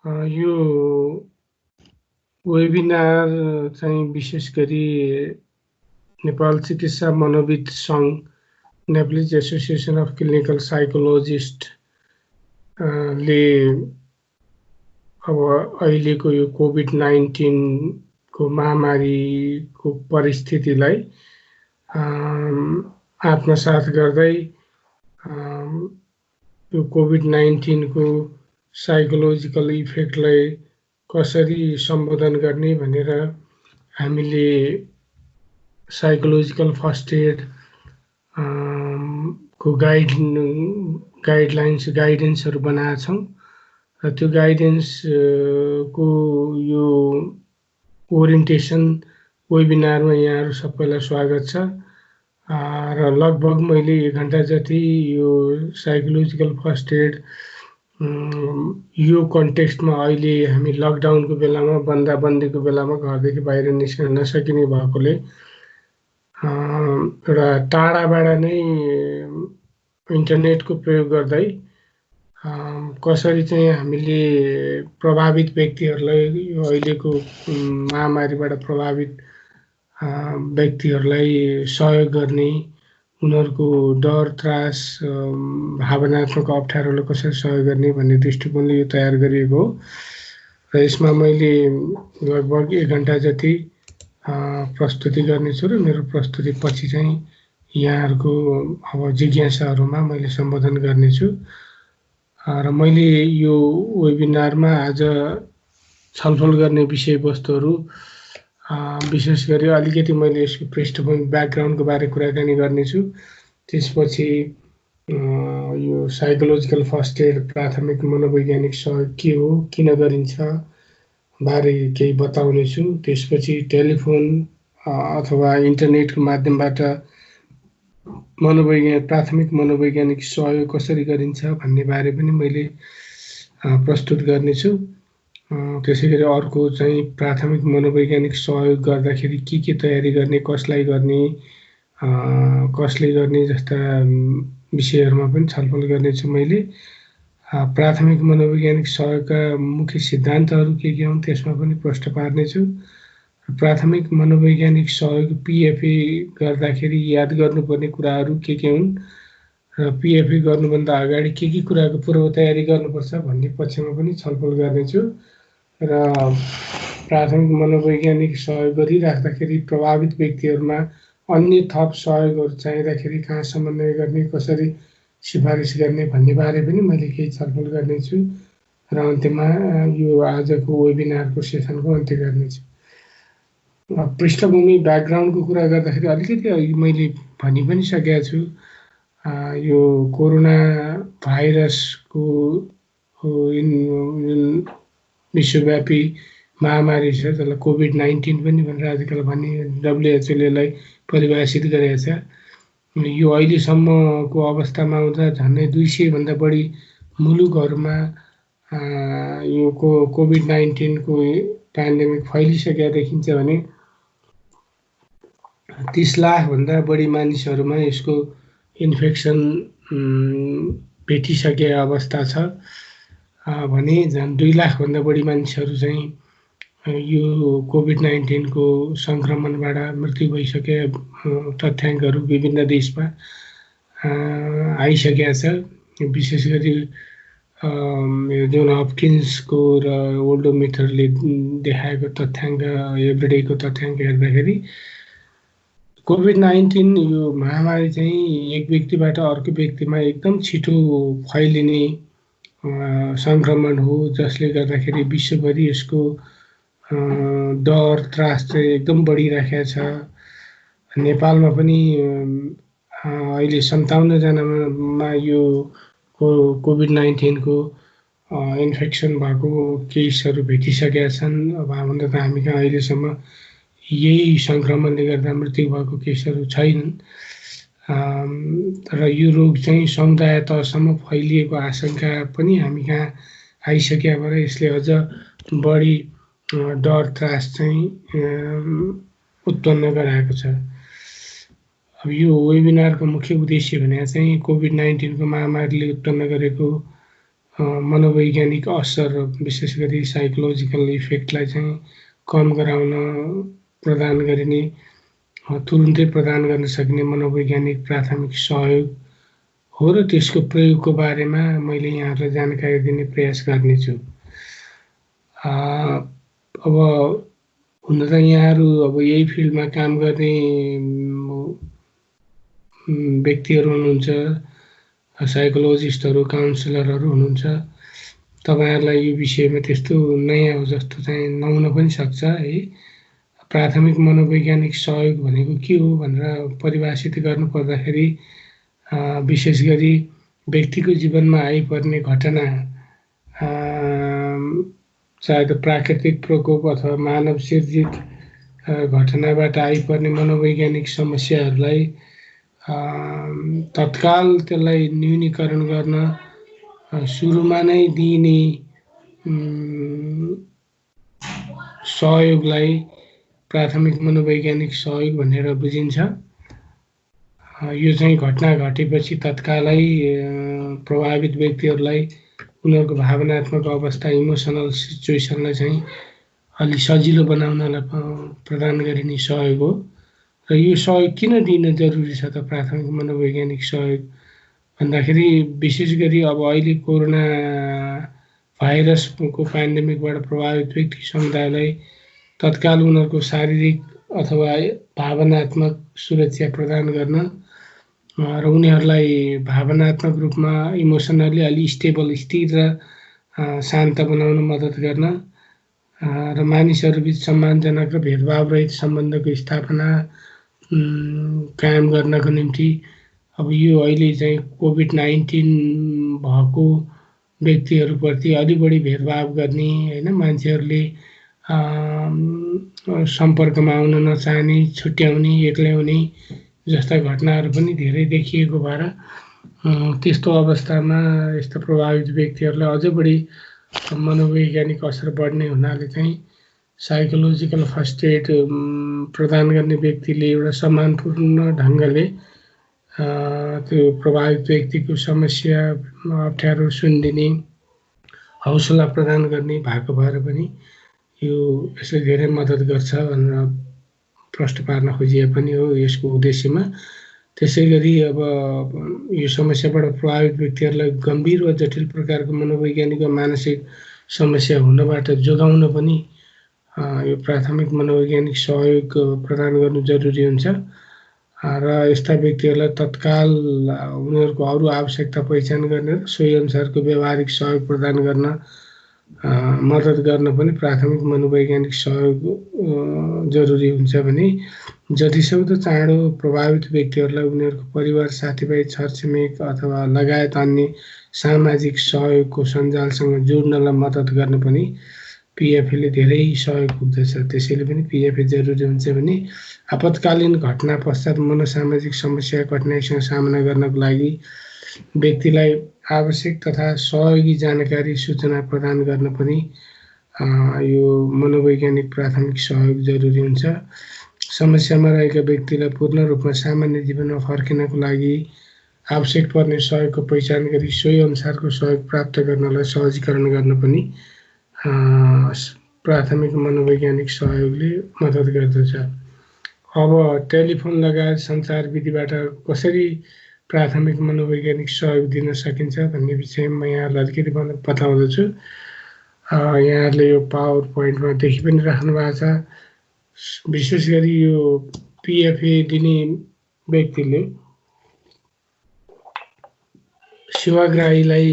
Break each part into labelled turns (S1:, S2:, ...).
S1: यो वेबिनार चाहिँ विशेष गरी नेपाल चिकित्सा मनोविद सङ्घ, Nepalese association of clinical psychologist ले अब अहिलेको यो कोभिड-19 को महामारीको परिस्थितिलाई आत्मसात गर्दै यो कोभिड-19 को साइकोलोजिकल इफेक्टलाई कसरी सम्बोधन गर्ने भनेर हामीले साइकोलोजिकल फर्स्ट एड को गाइडेन्सहरू बनाएका छौँ र त्यो गाइडेन्स को यो ओरिएन्टेसन वेबिनारमा यहाँहरू सबैलाई स्वागत छ र लगभग मैले 1 घण्टा जति यो साइकोलोजिकल फर्स्ट एड यो कन्टेक्स्टमा अहिले हामी लकडाउनको बेलामा बन्दाबन्दीको बेलामा घरदेखि बाहिर निस्कन नसकिने भएकोले एउटा टाढाबाट नै इन्टरनेटको प्रयोग गर्दै कसरी चाहिँ हामीले प्रभावित व्यक्तिहरूलाई यो अहिलेको महामारीबाट प्रभावित व्यक्तिहरूलाई सहयोग गर्ने, उनीहरूको डर त्रास भावनात्मक अप्ठ्यारोलाई कसरी सहयोग गर्ने भन्ने दृष्टिकोणले यो तयार गरिएको हो र यसमा मैले लगभग 1 घण्टा जति प्रस्तुति गर्नेछु र मेरो प्रस्तुति पछि चाहिँ यहाँहरूको अब जिज्ञासाहरूमा मैले सम्बोधन गर्नेछु र मैले यो वेबिनारमा आज छलफल गर्ने विषयवस्तुहरू विशेष गरी अलिकति मैले यसको पृष्ठभूमि ब्याकग्राउन्डको बारे कुराकानी गर्नेछु। त्यसपछि यो साइकोलोजिकल फर्स्ट एड प्राथमिक मनोवैज्ञानिक सहयोग के हो, किन गरिन्छ बारे केही बताउनेछु। त्यसपछि टेलिफोन अथवा इन्टरनेटको माध्यमबाट प्राथमिक मनोवैज्ञानिक सहयोग कसरी गरिन्छ भन्ने बारे पनि मैले प्रस्तुत गर्नेछु। त्यसैगरी अर्को चाहिँ प्राथमिक मनोवैज्ञानिक सहयोग गर्दाखेरि के तयारी गर्ने, कसलाई गर्ने, कसले गर्ने जस्ता विषयहरूमा पनि छलफल गर्नेछु। मैले प्राथमिक मनोवैज्ञानिक सहयोगका मुख्य सिद्धान्तहरू के हुन् त्यसमा पनि प्रश्न पार्नेछु। प्राथमिक मनोवैज्ञानिक सहयोग पिएफए गर्दाखेरि याद गर्नुपर्ने कुराहरू के हुन् र पिएफए गर्नुभन्दा अगाडि के कुराको पूर्व तयारी गर्नुपर्छ भन्ने पक्षमा पनि छलफल गर्नेछु र प्राथमिक मनोवैज्ञानिक सहयोग गरिराख्दाखेरि प्रभावित व्यक्तिहरूमा अन्य थप सहयोगहरू चाहिँदाखेरि कहाँ समन्वय गर्ने, कसरी सिफारिस गर्ने भन्ने बारे पनि मैले केही छलफल गर्नेछु र अन्त्यमा यो आजको वेबिनारको सेसनको अन्त्य गर्नेछु। पृष्ठभूमि ब्याकग्राउन्डको कुरा गर्दाखेरि अलिकति मैले भनि पनि सकेको छु। यो कोरोना भाइरसको विश्वव्यापी महामारी छ, त्यसलाई कोभिड-19 पनि भनेर आजकल भनी WHO ले यसलाई परिभाषित गरेको छ। यो अहिलेसम्मको अवस्थामा आउँदा झन्डै 200 भन्दा बढी मुलुकहरूमा यो कोभिड-19 को पेन्डेमिक फैलिसकेको देखिन्छ भने 30 लाख भन्दा बढी मानिसहरूमा यसको इन्फेक्सन भेटिसकेको अवस्था छ भने झन् 2 लाख भन्दा बढी मानिसहरू चाहिँ यो कोभिड-19 को संक्रमणबाट मृत्यु भइसके तथ्याङ्कहरू विभिन्न देशमा आइसकेको छ। विशेष गरी जोन हपकिन्सको र ओल्डोमिटरले देखाएको तथ्याङ्क, एभ्रिडेको तथ्याङ्क हेर्दाखेरि कोभिड-19 यो महामारी चाहिँ एक व्यक्तिबाट अर्को व्यक्तिमा एकदम छिटो फैलिने संक्रमण हो, जसले गर्दाखेरि विश्वभरि यसको डर त्रास चाहिँ एकदम बढिराखेको छ। नेपालमा पनि अहिले 57 जनामा यो कोभिड-19 को इन्फेक्सन भएको केसहरू भेटिसकेका छन्। अब भन्दा त हामी कहाँ अहिलेसम्म यही संक्रमणले गर्दा मृत्यु भएको केसहरू छैनन् र यो रोग चाहिँ समुदाय तहसम्म फैलिएको आशंका पनि हामी कहाँ आइसक्यो भएर यसले अझ बढी डर त्रास चाहिँ उत्पन्न गराएको छ। अब यो वेबिनारको मुख्य उद्देश्य भने चाहिँ कोभिड-19 को महामारीले उत्पन्न गरेको मनोवैज्ञानिक असर विशेष गरी साइकोलोजिकल इफेक्टलाई चाहिँ कम गराउन प्रदान गरिने तुरुन्तै प्रदान गर्न सकिने मनोवैज्ञानिक प्राथमिक सहयोग हो र त्यसको प्रयोगको बारेमा मैले यहाँहरूलाई जानकारी दिने प्रयास गर्नेछु। अब हुन त यहाँहरू अब यही फिल्डमा काम गर्ने व्यक्तिहरू हुनुहुन्छ, साइकोलोजिस्टहरू, काउन्सिलरहरू हुनुहुन्छ। तपाईँहरूलाई यो विषयमा त्यस्तो नयाँ हो जस्तो चाहिँ नहुन पनि सक्छ है। प्राथमिक मनोवैज्ञानिक सहयोग भनेको के हो भनेर परिभाषित गर्नुपर्दाखेरि विशेष गरी व्यक्तिको जीवनमा आइपर्ने घटना, चाहे त प्राकृतिक प्रकोप अथवा मानव सिर्जित घटनाबाट आइपर्ने मनोवैज्ञानिक समस्याहरूलाई तत्काल त्यसलाई न्यूनीकरण गर्न सुरुमा नै दिइने सहयोगलाई प्राथमिक मनोवैज्ञानिक सहयोग भनेर बुझिन्छ। यो चाहिँ घटना घटेपछि तत्कालै प्रभावित व्यक्तिहरूलाई उनीहरूको भावनात्मक अवस्था, इमोसनल सिचुएसनलाई चाहिँ अलि सजिलो बनाउनलाई प्रदान गरिने सहयोग हो। र यो सहयोग किन दिन जरुरी छ त प्राथमिक मनोवैज्ञानिक सहयोग भन्दाखेरि विशेष गरी अब अहिले कोरोना भाइरसको पेन्डेमिकबाट प्रभावित व्यक्ति समुदायलाई तत्काल उनीहरूको शारीरिक अथवा भावनात्मक सुरक्षा प्रदान गर्न र उनीहरूलाई भावनात्मक रूपमा इमोसनली अलि स्टेबल, स्थिर र शान्त बनाउन मद्दत गर्न र मानिसहरूबिच सम्मानजनक र भेदभाव रहित सम्बन्धको स्थापना कायम गर्नको निम्ति अब यो अहिले चाहिँ कोभिड-19 भएको व्यक्तिहरूप्रति अलि बढी भेदभाव गर्ने होइन, मान्छेहरूले सम्पर्कमा आउन नचाहने, छुट्याउने, एक्ल्याउने जस्ता घटनाहरू पनि धेरै देखिएको भएर त्यस्तो अवस्थामा यस्ता प्रभावित व्यक्तिहरूलाई अझै बढी मनोवैज्ञानिक असर बढ्ने हुनाले चाहिँ साइकोलोजिकल फर्स्ट एड प्रदान गर्ने व्यक्तिले एउटा सम्मानपूर्ण ढङ्गले त्यो प्रभावित व्यक्तिको समस्या, अप्ठ्यारो सुनिदिने, हौसला प्रदान गर्ने भएको भएर पनि यो यसले धेरै मद्दत गर्छ भनेर प्रश्न पार्न खोजिए पनि हो यसको उद्देश्यमा। त्यसै गरी अब यो समस्याबाट प्रभावित व्यक्तिहरूलाई गम्भीर वा जटिल प्रकारको मनोवैज्ञानिक वा मानसिक समस्या हुनबाट जोगाउन पनि यो प्राथमिक मनोवैज्ञानिक सहयोग प्रदान गर्नु जरुरी हुन्छ र यस्ता व्यक्तिहरूलाई तत्काल उनीहरूको अरू आवश्यकता पहिचान गर्ने र सोही अनुसारको व्यावहारिक सहयोग प्रदान गर्न मद्दत गर्न पनि प्राथमिक मनोवैज्ञानिक सहयोग जरुरी हुन्छ भने जतिसक्दो चाँडो प्रभावित व्यक्तिहरूलाई उनीहरूको परिवार, साथीभाइ, छरछिमेक अथवा लगायत अन्य सामाजिक सहयोगको सञ्जालसँग जोड्नलाई मद्दत गर्न पनि पिएफएले धेरै सहयोग पुग्दछ। त्यसैले पनि पिएफए जरुरी हुन्छ भने आपतकालीन घटना पश्चात मनोसामाजिक समस्या, कठिनाइसँग सामना गर्नको लागि व्यक्तिलाई आवश्यक तथा सहयोगी जानकारी, सूचना प्रदान गर्न पनि यो मनोवैज्ञानिक प्राथमिक सहयोग जरुरी हुन्छ। समस्यामा रहेका व्यक्तिलाई पूर्ण रूपमा सामान्य जीवनमा फर्किनको लागि आवश्यक पर्ने सहयोगको पहिचान गरी सोही अनुसारको सहयोग प्राप्त गर्नलाई सहजीकरण गर्न पनि प्राथमिक मनोवैज्ञानिक सहयोगले मद्दत गर्दछ। अब टेलिफोन लगायत सञ्चार विधिबाट कसरी प्राथमिक मनोवैज्ञानिक सहयोग दिन सकिन्छ भन्ने विषयमा यहाँहरूलाई अलिकति बताउँदछु। यहाँहरूले यो पावर पोइन्टमा देखि पनि राख्नु भएको छ। विशेष गरी यो पिएफए दिने व्यक्तिले सेवाग्राहीलाई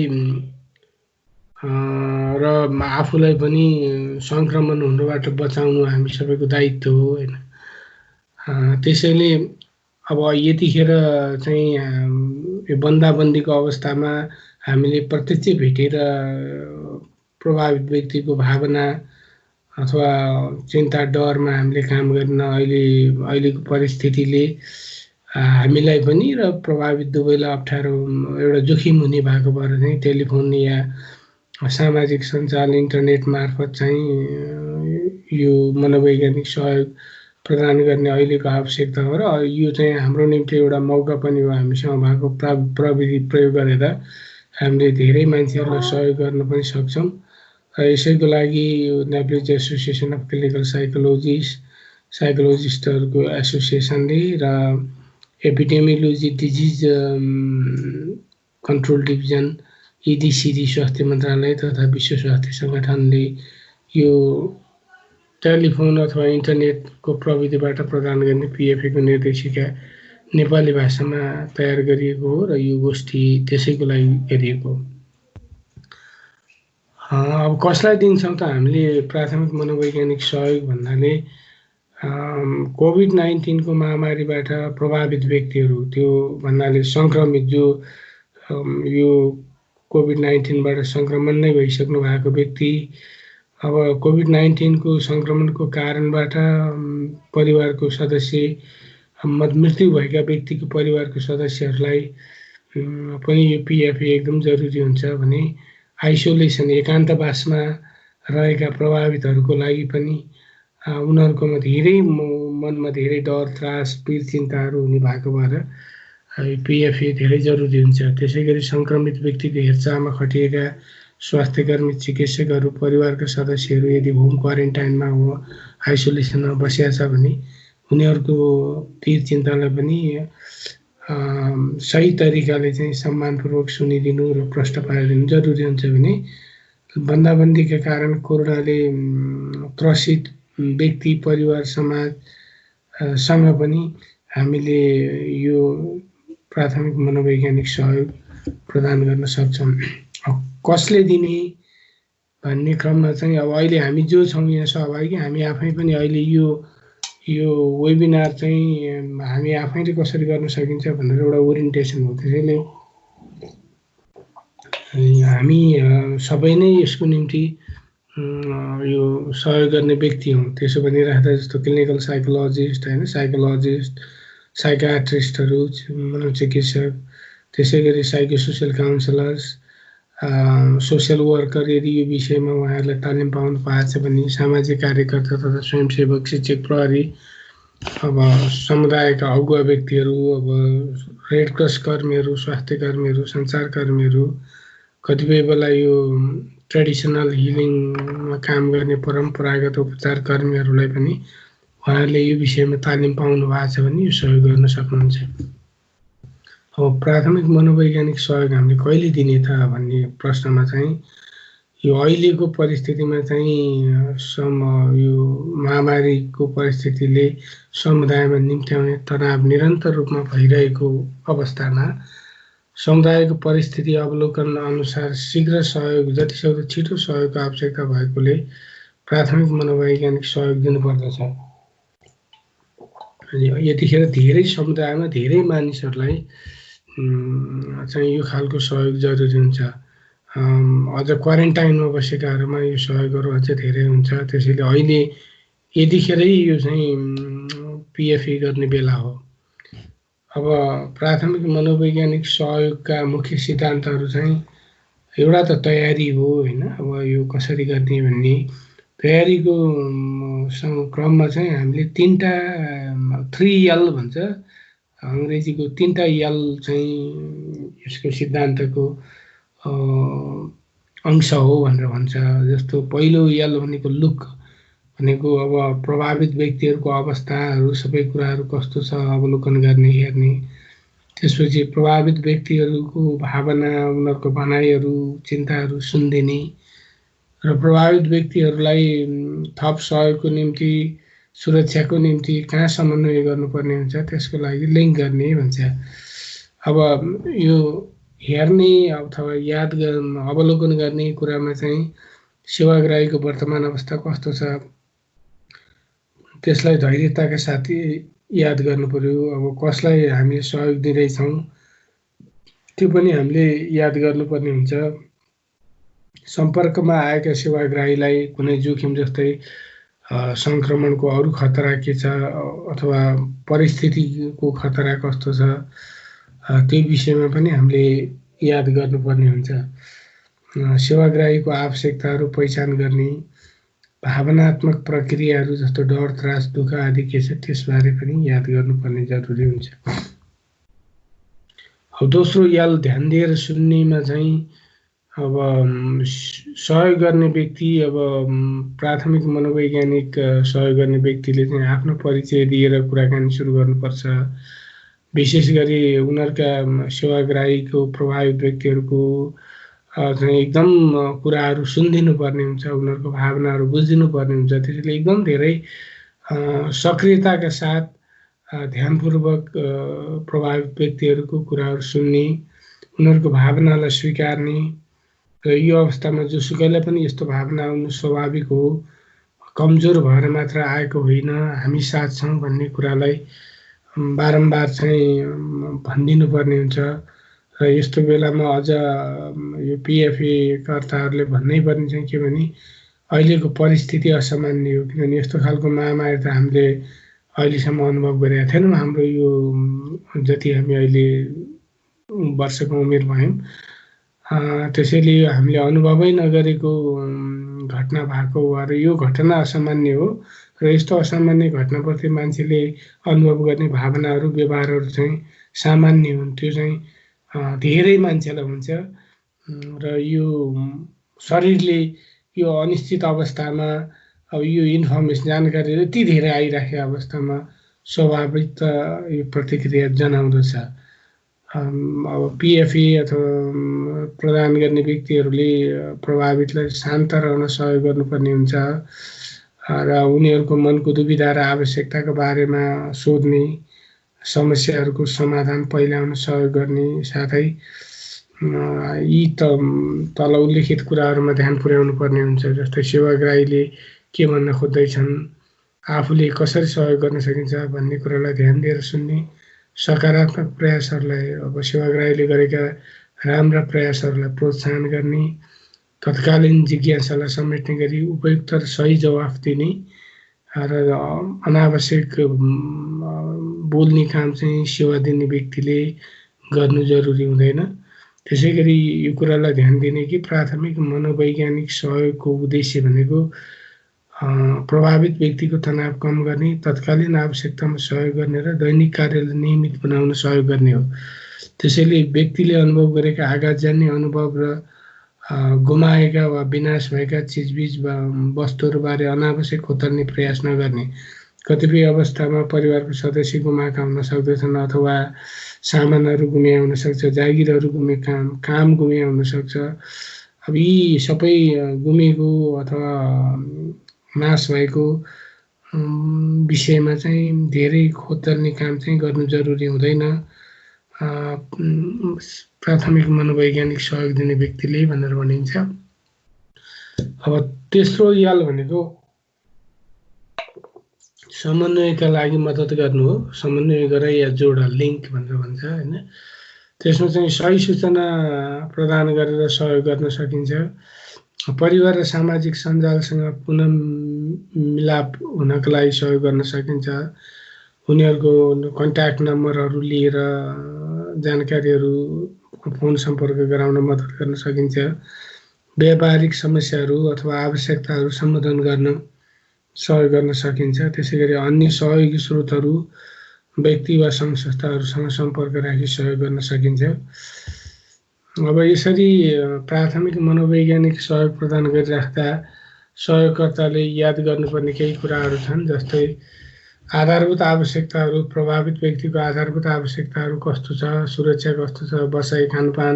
S1: र आफूलाई पनि सङ्क्रमण हुनबाट बचाउनु हामी सबैको दायित्व हो होइन। त्यसैले अब यतिखेर चाहिँ यो बन्दाबन्दीको अवस्थामा हामीले प्रत्यक्ष भेटेर प्रभावित व्यक्तिको भावना अथवा चिन्ता, डरमा हामीले काम गर्न अहिलेको परिस्थितिले हामीलाई पनि र प्रभावित दुवैलाई अप्ठ्यारो एउटा जोखिम हुने भएको भएर चाहिँ टेलिफोन या सामाजिक सञ्जाल, इन्टरनेट मार्फत चाहिँ यो मनोवैज्ञानिक सहयोग प्रदान गर्ने अहिलेको आवश्यकता हो र यो चाहिँ हाम्रो निम्ति एउटा मौका पनि हो। हामीसँग भएको प्रविधि प्रयोग गरेर हामीले धेरै मान्छेहरूलाई सहयोग गर्न पनि सक्छौँ। र यसैको लागि नेप्लिज एसोसिएसन अफ क्लिनिकल साइकोलोजिस्टहरूको एसोसिएसनले र epidemiology disease control division EDCD स्वास्थ्य मन्त्रालय तथा विश्व स्वास्थ्य सङ्गठनले यो टेलिफोन अथवा इन्टरनेटको प्रविधिबाट प्रदान गर्ने PFA को निर्देशिका नेपाली भाषामा तयार गरिएको हो र यो गोष्ठी त्यसैको लागि गरिएको हो। अब कसलाई दिन्छौँ त हामीले प्राथमिक मनोवैज्ञानिक सहयोग भन्नाले कोभिड-19 को महामारीबाट प्रभावित व्यक्तिहरू, त्यो भन्नाले सङ्क्रमित जो यो कोभिड-19 बाट संक्रमण नै भइसक्नु भएको व्यक्ति, अब कोभिड-19 को संक्रमणको कारणबाट परिवारको सदस्य मृत्यु भएका व्यक्तिको परिवारको सदस्यहरूलाई पनि यो PFA एकदम जरुरी हुन्छ भने आइसोलेसन एकान्तवासमा रहेका प्रभावितहरूको लागि पनि उनीहरूकोमा धेरै मनमा धेरै डर, त्रास, पीड, चिन्ताहरू हुने भएको भएर PFA धेरै जरुरी हुन्छ। त्यसैगरी संक्रमित व्यक्तिको हेरचाहमा खटिएका स्वास्थ्यकर्मी, चिकित्सकहरू, परिवारका सदस्यहरू यदि होम क्वारेन्टाइनमा हो, आइसोलेसनमा बसिया छ भने उनीहरूको पीड चिन्तालाई पनि सही तरिकाले चाहिँ सम्मानपूर्वक सुनिदिनु र प्रश्न पारिदिनु जरुरी हुन्छ। भने बन्दाबन्दीका कारण कोरोनाले त्रसित व्यक्ति, परिवार, समाजसँग पनि हामीले यो प्राथमिक मनोवैज्ञानिक सहयोग प्रदान गर्न सक्छौँ। कसले दिने भन्ने क्रममा चाहिँ अब अहिले हामी जो छौँ यहाँ सहभागी, हामी आफै पनि अहिले यो वेबिनार चाहिँ हामी आफैले कसरी गर्न सकिन्छ भनेर एउटा ओरिएन्टेसन हो। त्यसैले हामी सबै नै यसको निम्ति यो सहयोग गर्ने व्यक्ति हौँ। त्यसो भनिराख्दा जस्तो क्लिनिकल साइकोलोजिस्ट, होइन, साइकोलोजिस्ट, साइकाट्रिस्टहरू, मनोचिकित्सक, त्यसै गरी साइकोसोसियल काउन्सिलर्स, सोसियल वर्कर यदि यो विषयमा उहाँहरूलाई तालिम पाउनु पाएको छ भने सामाजिक कार्यकर्ता तथा स्वयंसेवक, शिक्षक, प्रहरी, अब समुदायका अगुवा व्यक्तिहरू, अब रेड क्रस कर्मीहरू, स्वास्थ्य कर्मीहरू, सञ्चारकर्मीहरू, कतिपय बेला यो ट्रेडिसनल हिलिङमा काम गर्ने परम्परागत उपचार कर्मीहरूलाई पनि उहाँहरूले यो विषयमा तालिम पाउनु भएको छ भने यो सहयोग गर्न सक्नुहुन्छ। अब प्राथमिक मनोवैज्ञानिक सहयोग हामीले कहिले दिने त भन्ने प्रश्नमा चाहिँ यो अहिलेको परिस्थितिमा चाहिँ यो महामारीको परिस्थितिले समुदायमा निम्त्याउने तनाव निरन्तर रूपमा भइरहेको अवस्थामा समुदायको परिस्थिति अवलोकन अनुसार शीघ्र सहयोग, जतिसक्दो छिटो सहयोगको आवश्यकता भएकोले प्राथमिक मनोवैज्ञानिक सहयोग दिनुपर्दछ। यतिखेर धेरै समुदायमा धेरै मानिसहरूलाई चाहिँ यो खालको सहयोग जरुरी हुन्छ। अझ क्वारेन्टाइनमा बसेकाहरूमा यो सहयोगहरू अझै धेरै हुन्छ। त्यसैले अहिले यतिखेरै यो चाहिँ PFA गर्ने बेला हो। अब प्राथमिक मनोवैज्ञानिक सहयोगका मुख्य सिद्धान्तहरू चाहिँ एउटा त तयारी हो, होइन। अब यो कसरी गर्ने भन्ने तयारीको क्रममा चाहिँ हामीले 3L भन्छ अङ्ग्रेजीको 3L चाहिँ यसको सिद्धान्तको अंश हो भनेर भन्छ। जस्तो पहिलो L भनेको लुक, भनेको अब प्रभावित व्यक्तिहरूको अवस्थाहरू सबै कुराहरू कस्तो छ अवलोकन गर्ने, हेर्ने। त्यसपछि प्रभावित व्यक्तिहरूको भावना, उनीहरूको भनाइहरू, चिन्ताहरू सुनिदिने र प्रभावित व्यक्तिहरूलाई थप सहयोगको निम्ति, सुरक्षाको निम्ति कहाँ समन्वय गर्नुपर्ने हुन्छ त्यसको लागि लिङ्क गर्ने भन्छ। अब यो हेर्ने अथवा याद गर्ने, अवलोकन गर्ने कुरामा चाहिँ सेवाग्राहीको वर्तमान अवस्था कस्तो छ त्यसलाई धैर्यताका साथ याद गर्नु पर्यो। अब कसलाई हामी सहयोग दिँदैछौँ त्यो पनि हामीले याद गर्नुपर्ने हुन्छ। सम्पर्कमा आएका सेवाग्राहीलाई कुनै जोखिम जस्तै सङ्क्रमणको अरू खतरा के छ अथवा परिस्थितिको खतरा कस्तो छ त्यो विषयमा पनि हामीले याद गर्नुपर्ने हुन्छ। सेवाग्राहीको आवश्यकताहरू पहिचान गर्ने, भावनात्मक प्रक्रियाहरू जस्तो डर, त्रास, दुःख आदि के छ त्यसबारे पनि याद गर्नुपर्ने जरुरी हुन्छ। दोस्रो याल ध्यान दिएर सुन्नेमा चाहिँ अब सहयोग गर्ने व्यक्ति अब प्राथमिक मनोवैज्ञानिक सहयोग गर्ने व्यक्तिले चाहिँ आफ्नो परिचय दिएर कुराकानी सुरु गर्नुपर्छ। विशेष गरी उनीहरूका सेवाग्राहीको प्रभावित व्यक्तिहरूको चाहिँ एकदम कुराहरू सुनिदिनु पर्ने हुन्छ, उनीहरूको भावनाहरू बुझिदिनु पर्ने हुन्छ। त्यसैले एकदम धेरै सक्रियताका साथ ध्यानपूर्वक प्रभावित व्यक्तिहरूको कुराहरू सुन्ने, उनीहरूको भावनालाई स्वीकार्ने र यो अवस्थामा जोसुकैलाई पनि यस्तो भावना आउनु स्वाभाविक हो, कमजोर भएर मात्र आएको होइन, हामी साथ छौँ भन्ने कुरालाई बारम्बार चाहिँ भनिदिनु पर्ने हुन्छ। र यस्तो बेलामा अझ यो पिएफए कर्ताहरूले भन्नै पर्ने चाहिँ के भने अहिलेको परिस्थिति असामान्य हो, किनभने यस्तो खालको महामारी त हामीले अहिलेसम्म अनुभव गरेका थिएनौँ। हाम्रो यो जति हामी अहिले वर्षको उमेर भयौँ, त्यसैले हामीले अनुभवै नगरेको घटना भएको र यो घटना असामान्य हो र यस्तो असामान्य घटनाप्रति मान्छेले अनुभव गर्ने भावनाहरू व्यवहारहरू चाहिँ सामान्य हुन्। त्यो चाहिँ धेरै मान्छेलाई हुन्छ र यो शरीरले यो अनिश्चित अवस्थामा अब यो इन्फर्मेसन जानकारी यति धेरै आइराखेको अवस्थामा स्वाभाविक त यो प्रतिक्रिया जनाउँदछ। अब पिएफए अथवा प्रदान गर्ने व्यक्तिहरूले प्रभावितलाई शान्त रहन सहयोग गर्नुपर्ने हुन्छ र उनीहरूको मनको दुविधा र आवश्यकताको बारेमा सोध्ने, समस्याहरूको समाधान पहिल्याउन सहयोग गर्ने, साथै यी तल उल्लेखित कुराहरूमा ध्यान पुर्याउनु पर्ने हुन्छ। जस्तै सेवाग्राहीले के भन्न खोज्दैछन्, आफूले कसरी सहयोग गर्न सकिन्छ भन्ने कुरालाई ध्यान दिएर सुन्ने, सकारात्मक प्रयासहरूलाई अब सेवाग्राहीले गरेका राम्रा प्रयासहरूलाई प्रोत्साहन गर्ने, तत्कालीन जिज्ञासालाई समेट्ने गरी उपयुक्त र सही जवाफ दिने र अनावश्यक बोल्ने काम चाहिँ सेवा दिने व्यक्तिले गर्नु जरुरी हुँदैन। त्यसै गरी यो कुरालाई ध्यान दिने कि प्राथमिक मनोवैज्ञानिक सहयोगको उद्देश्य भनेको प्रभावित व्यक्तिको तनाव कम गर्ने, तत्कालीन आवश्यकतामा सहयोग गर्ने र दैनिक कार्यलाई नियमित बनाउन सहयोग गर्ने हो। त्यसैले व्यक्तिले अनुभव गरेका आघातजन्य अनुभव र गुमाएका वा विनाश भएका चिजबिज वा वस्तुहरूबारे अनावश्यक खोतल्ने प्रयास नगर्ने। कतिपय अवस्थामा परिवारको सदस्य गुमाएका हुन सक्दछन् अथवा सामानहरू गुमिया हुन सक्छ, जागिरहरू गुमेका, काम गुमिया हुन सक्छ। अब यी सबै गुमेको अथवा नाश भएको विषयमा चाहिँ धेरै खोतल्ने काम चाहिँ गर्नु जरुरी हुँदैन प्राथमिक मनोवैज्ञानिक सहयोग दिने व्यक्तिले भनेर भनिन्छ। अब तेस्रो याल भनेको समन्वयका लागि मद्दत गर्नु हो। समन्वय गर या जोड, लिङ्क भनेर भन्छ हैन। त्यसमा चाहिँ सही सूचना प्रदान गरेर सहयोग गर्न सकिन्छ। परिवार र सामाजिक सञ्जालसँग पुनः मिलाप हुनका लागि सहयोग गर्न सकिन्छ। उनीहरूको कन्ट्याक्ट नम्बरहरू लिएर जानकारीहरू फोन सम्पर्क गराउन मद्दत गर्न सकिन्छ। व्यावहारिक समस्याहरू अथवा आवश्यकताहरू सम्बोधन गर्न सहयोग गर्न सकिन्छ। त्यसै गरी अन्य सहयोगी स्रोतहरू, व्यक्ति वा सङ्घ संस्थाहरूसँग सम्पर्क राखी सहयोग गर्न सकिन्छ। अब यसरी प्राथमिक मनोवैज्ञानिक सहयोग प्रदान गरिराख्दा सहयोगकर्ताले याद गर्नुपर्ने केही कुराहरू छन्। जस्तै आधारभूत आवश्यकताहरू, प्रभावित व्यक्तिको आधारभूत आवश्यकताहरू कस्तो छ, सुरक्षा कस्तो छ, बसाइ, खानपान,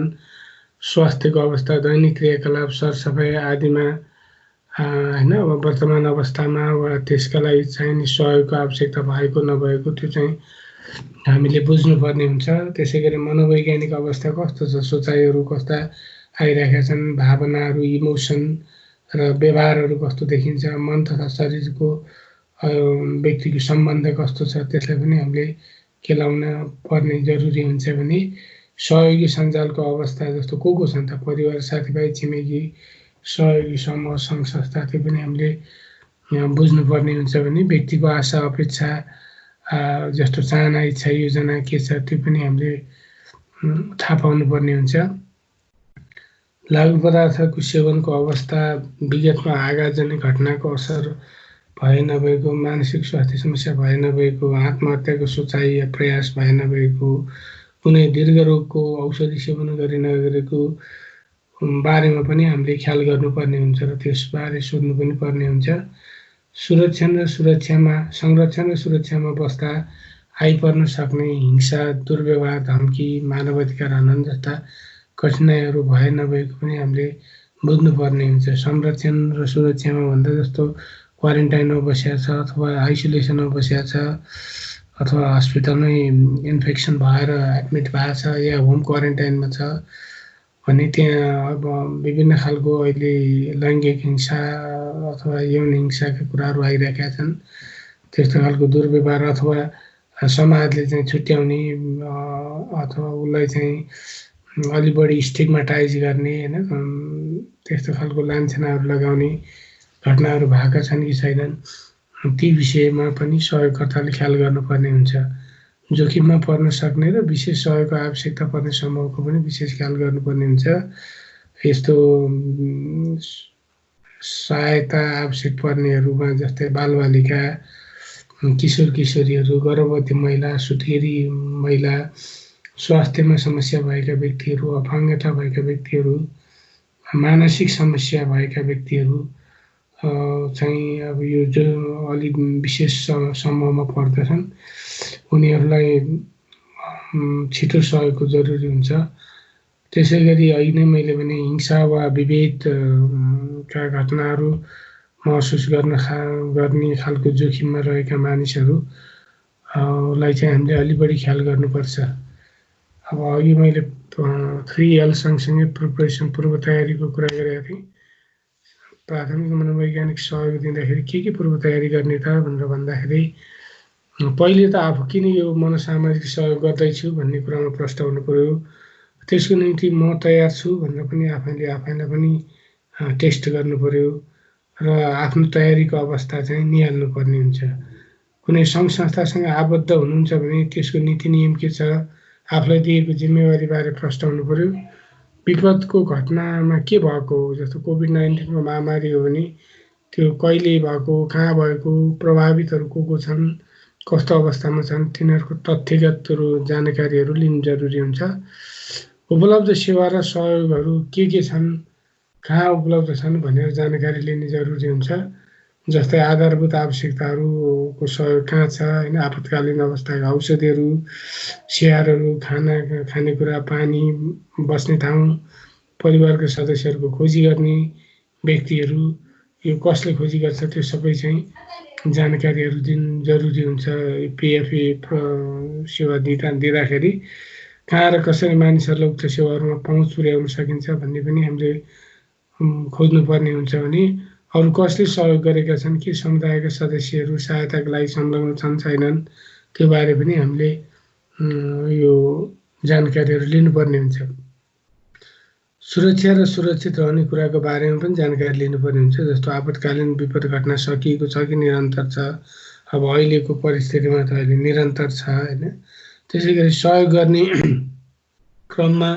S1: स्वास्थ्यको अवस्था, दैनिक क्रियाकलाप, सरसफाइ आदिमा हैन वर्तमान अवस्थामा वा त्यसका लागि चाहिने सहयोगको आवश्यकता भएको नभएको त्यो चाहिँ हामीले बुझ्नुपर्ने हुन्छ। त्यसै गरी मनोवैज्ञानिक अवस्था कस्तो छ, सोचाइहरू कस्ता आइरहेका छन्, भावनाहरू, इमोसन र व्यवहारहरू कस्तो देखिन्छ, मन तथा शरीरको व्यक्तिको सम्बन्ध कस्तो छ, त्यसलाई पनि हामीले केलाउन पर्ने जरुरी हुन्छ। भने सहयोगी सञ्जालको अवस्था जस्तो को छन् त, परिवार, साथीभाइ, छिमेकी, सहयोगी समूह, सङ्घ संस्था, त्यो पनि हामीले बुझ्नुपर्ने हुन्छ। भने व्यक्तिको आशा अपेक्षा जस्तो चाहना, इच्छा, योजना के छ त्यो पनि हामीले थाहा पाउनुपर्ने हुन्छ। लागु पदार्थको सेवनको अवस्था, विगतमा आघातजन्य घटनाको असर भए नभएको, मानसिक स्वास्थ्य समस्या भए नभएको, आत्महत्याको सोचाइ या प्रयास भए नभएको, कुनै दीर्घ रोगको औषधि सेवन गरे नगरेको बारेमा पनि हामीले ख्याल गर्नुपर्ने हुन्छ र त्यसबारे सोध्नु पनि पर्ने हुन्छ। संरक्षण र सुरक्षामा बस्दा आइपर्न सक्ने हिंसा, दुर्व्यवहार, धम्की, मानव अधिकार हनन जस्ता कठिनाइहरू भए नभएको पनि हामीले बुझ्नुपर्ने हुन्छ। संरक्षण र सुरक्षामा भन्दा जस्तो क्वारेन्टाइनमा बसिया छ अथवा आइसोलेसनमा बसिया छ अथवा हस्पिटलमै इन्फेक्सन भएर एडमिट भएको छ या होम क्वारेन्टाइनमा छ भने त्यहाँ अब विभिन्न खालको अहिले लैङ्गिक हिंसा अथवा यौन हिंसाका कुराहरू आइरहेका छन्। त्यस्तो खालको दुर्व्यवहार अथवा समाजले चाहिँ छुट्याउने अथवा उसलाई चाहिँ अलि बढी स्टिग्माटाइज गर्ने होइन त्यस्तो खालको लान्छनाहरू लगाउने घटनाहरू भएका छन् कि छैनन् ती विषयमा पनि सहयोगकर्ताले ख्याल गर्नुपर्ने हुन्छ। जोखिममा पर्न सक्ने र विशेष सहयोगको आवश्यकता पर्ने समूहको पनि विशेष ख्याल गर्नुपर्ने हुन्छ। यस्तो सहायता आवश्यक पर्नेहरूमा जस्तै बालबालिका, किशोर किशोरीहरू, गर्भवती महिला, सुत्केरी महिला, स्वास्थ्यमा समस्या भएका व्यक्तिहरू, अपाङ्गता भएका व्यक्तिहरू, मानसिक समस्या भएका व्यक्तिहरू चाहिँ अब यो जो अलिक विशेष समूहमा पर्दछन् उनीहरूलाई छिटो सहयोगको जरुरी हुन्छ। त्यसै गरी अघि नै मैले भने हिंसा वा विभेदका घटनाहरू महसुस गर्ने खालको जोखिममा रहेका मानिसहरूलाई चाहिँ हामीले अलि बढी ख्याल गर्नुपर्छ। अब अघि मैले 3L सँगसँगै प्रिपरेसन पूर्व तयारीको कुरा गरेको थिएँ। प्राथमिक मनोवैज्ञानिक सहयोग दिँदाखेरि के पूर्व तयारी गर्ने त भनेर भन्दाखेरि पहिले त आफू किन यो मनोसामाजिक सहयोग गर्दैछु भन्ने कुरामा प्रश्न हुनु पर्यो। त्यसको निम्ति म तयार छु भनेर पनि आफैलाई पनि टेस्ट गर्नु पर्यो र आफ्नो तयारीको अवस्था चाहिँ निहाल्नु पर्ने हुन्छ। कुनै सङ्घ संस्थासँग आबद्ध हुनुहुन्छ भने त्यसको नीति नियम के छ, आफूलाई दिएको जिम्मेवारीबारे प्रश्न हुनु पर्यो। विपदको घटनामा के भएको हो, जस्तो कोभिड-19 को महामारी हो भने त्यो कहिले भएको, कहाँ भएको, प्रभावितहरू को छन्, कस्तो अवस्थामा छन्, तिनीहरूको तथ्यगत जानकारीहरू लिनु जरुरी हुन्छ। उपलब्ध सेवा र सहयोगहरू के छन्, कहाँ उपलब्ध छन् भनेर जानकारी लिने जरुरी हुन्छ। जस्तै आधारभूत आवश्यकताहरूको सहयोग कहाँ छ होइन, आपतकालीन अवस्थाका औषधिहरू, स्याहारहरू, खानेकुरा, पानी, बस्ने ठाउँ, परिवारका सदस्यहरूको खोजी गर्ने व्यक्तिहरू यो कसले खोजी गर्छ त्यो सबै चाहिँ जानकारीहरू दिनु जरुरी हुन्छ। पिएफए सेवा दिँदाखेरि कहाँ र कसरी मानिसहरूलाई उक्त सेवाहरूमा पहुँच पुर्याउन सकिन्छ भन्ने पनि हामीले खोज्नुपर्ने हुन्छ। भने अरू कसले सहयोग गरेका छन्, के समुदायका सदस्यहरू सहायताको लागि संलग्न छन् छैनन् त्यो बारे पनि हामीले यो जानकारीहरू लिनुपर्ने हुन्छ। सुरक्षा र सुरक्षित रहने कुराको बारेमा पनि जानकारी लिनुपर्ने हुन्छ। जस्तो आपतकालीन विपद घटना सकिएको छ कि निरन्तर छ, अब अहिलेको परिस्थितिमा त अहिले निरन्तर छ होइन। त्यसै गरी सहयोग गर्ने क्रममा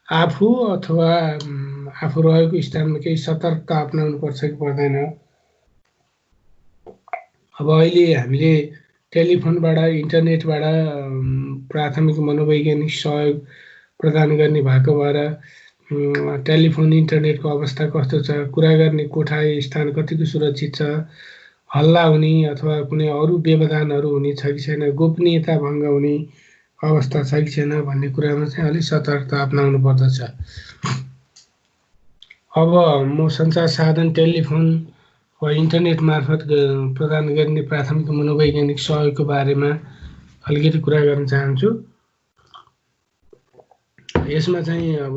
S1: आफू अथवा आफू रहेको स्थानमा केही सतर्कता अपनाउनु पर्छ कि पर्दैन। अब अहिले हामीले टेलिफोनबाट, इन्टरनेटबाट प्राथमिक मनोवैज्ञानिक सहयोग प्रदान गर्ने भएको भएर टेलिफोन इन्टरनेटको अवस्था कस्तो छ, कुरा गर्ने कोठा स्थान कतिको सुरक्षित छ, हल्ला हुने अथवा कुनै अरू व्यवधानहरू हुने छ कि छैन, गोपनीयता भङ्ग हुने अवस्था छ कि छैन भन्ने कुरामा चाहिँ अलिक सतर्कता अपनाउनु पर्दछ। अब म सञ्चार साधन टेलिफोन वा इन्टरनेट मार्फत प्रदान गर्ने प्राथमिक मनोवैज्ञानिक सहयोगको बारेमा अलिकति कुरा गर्न चाहन्छु। यसमा चाहिँ अब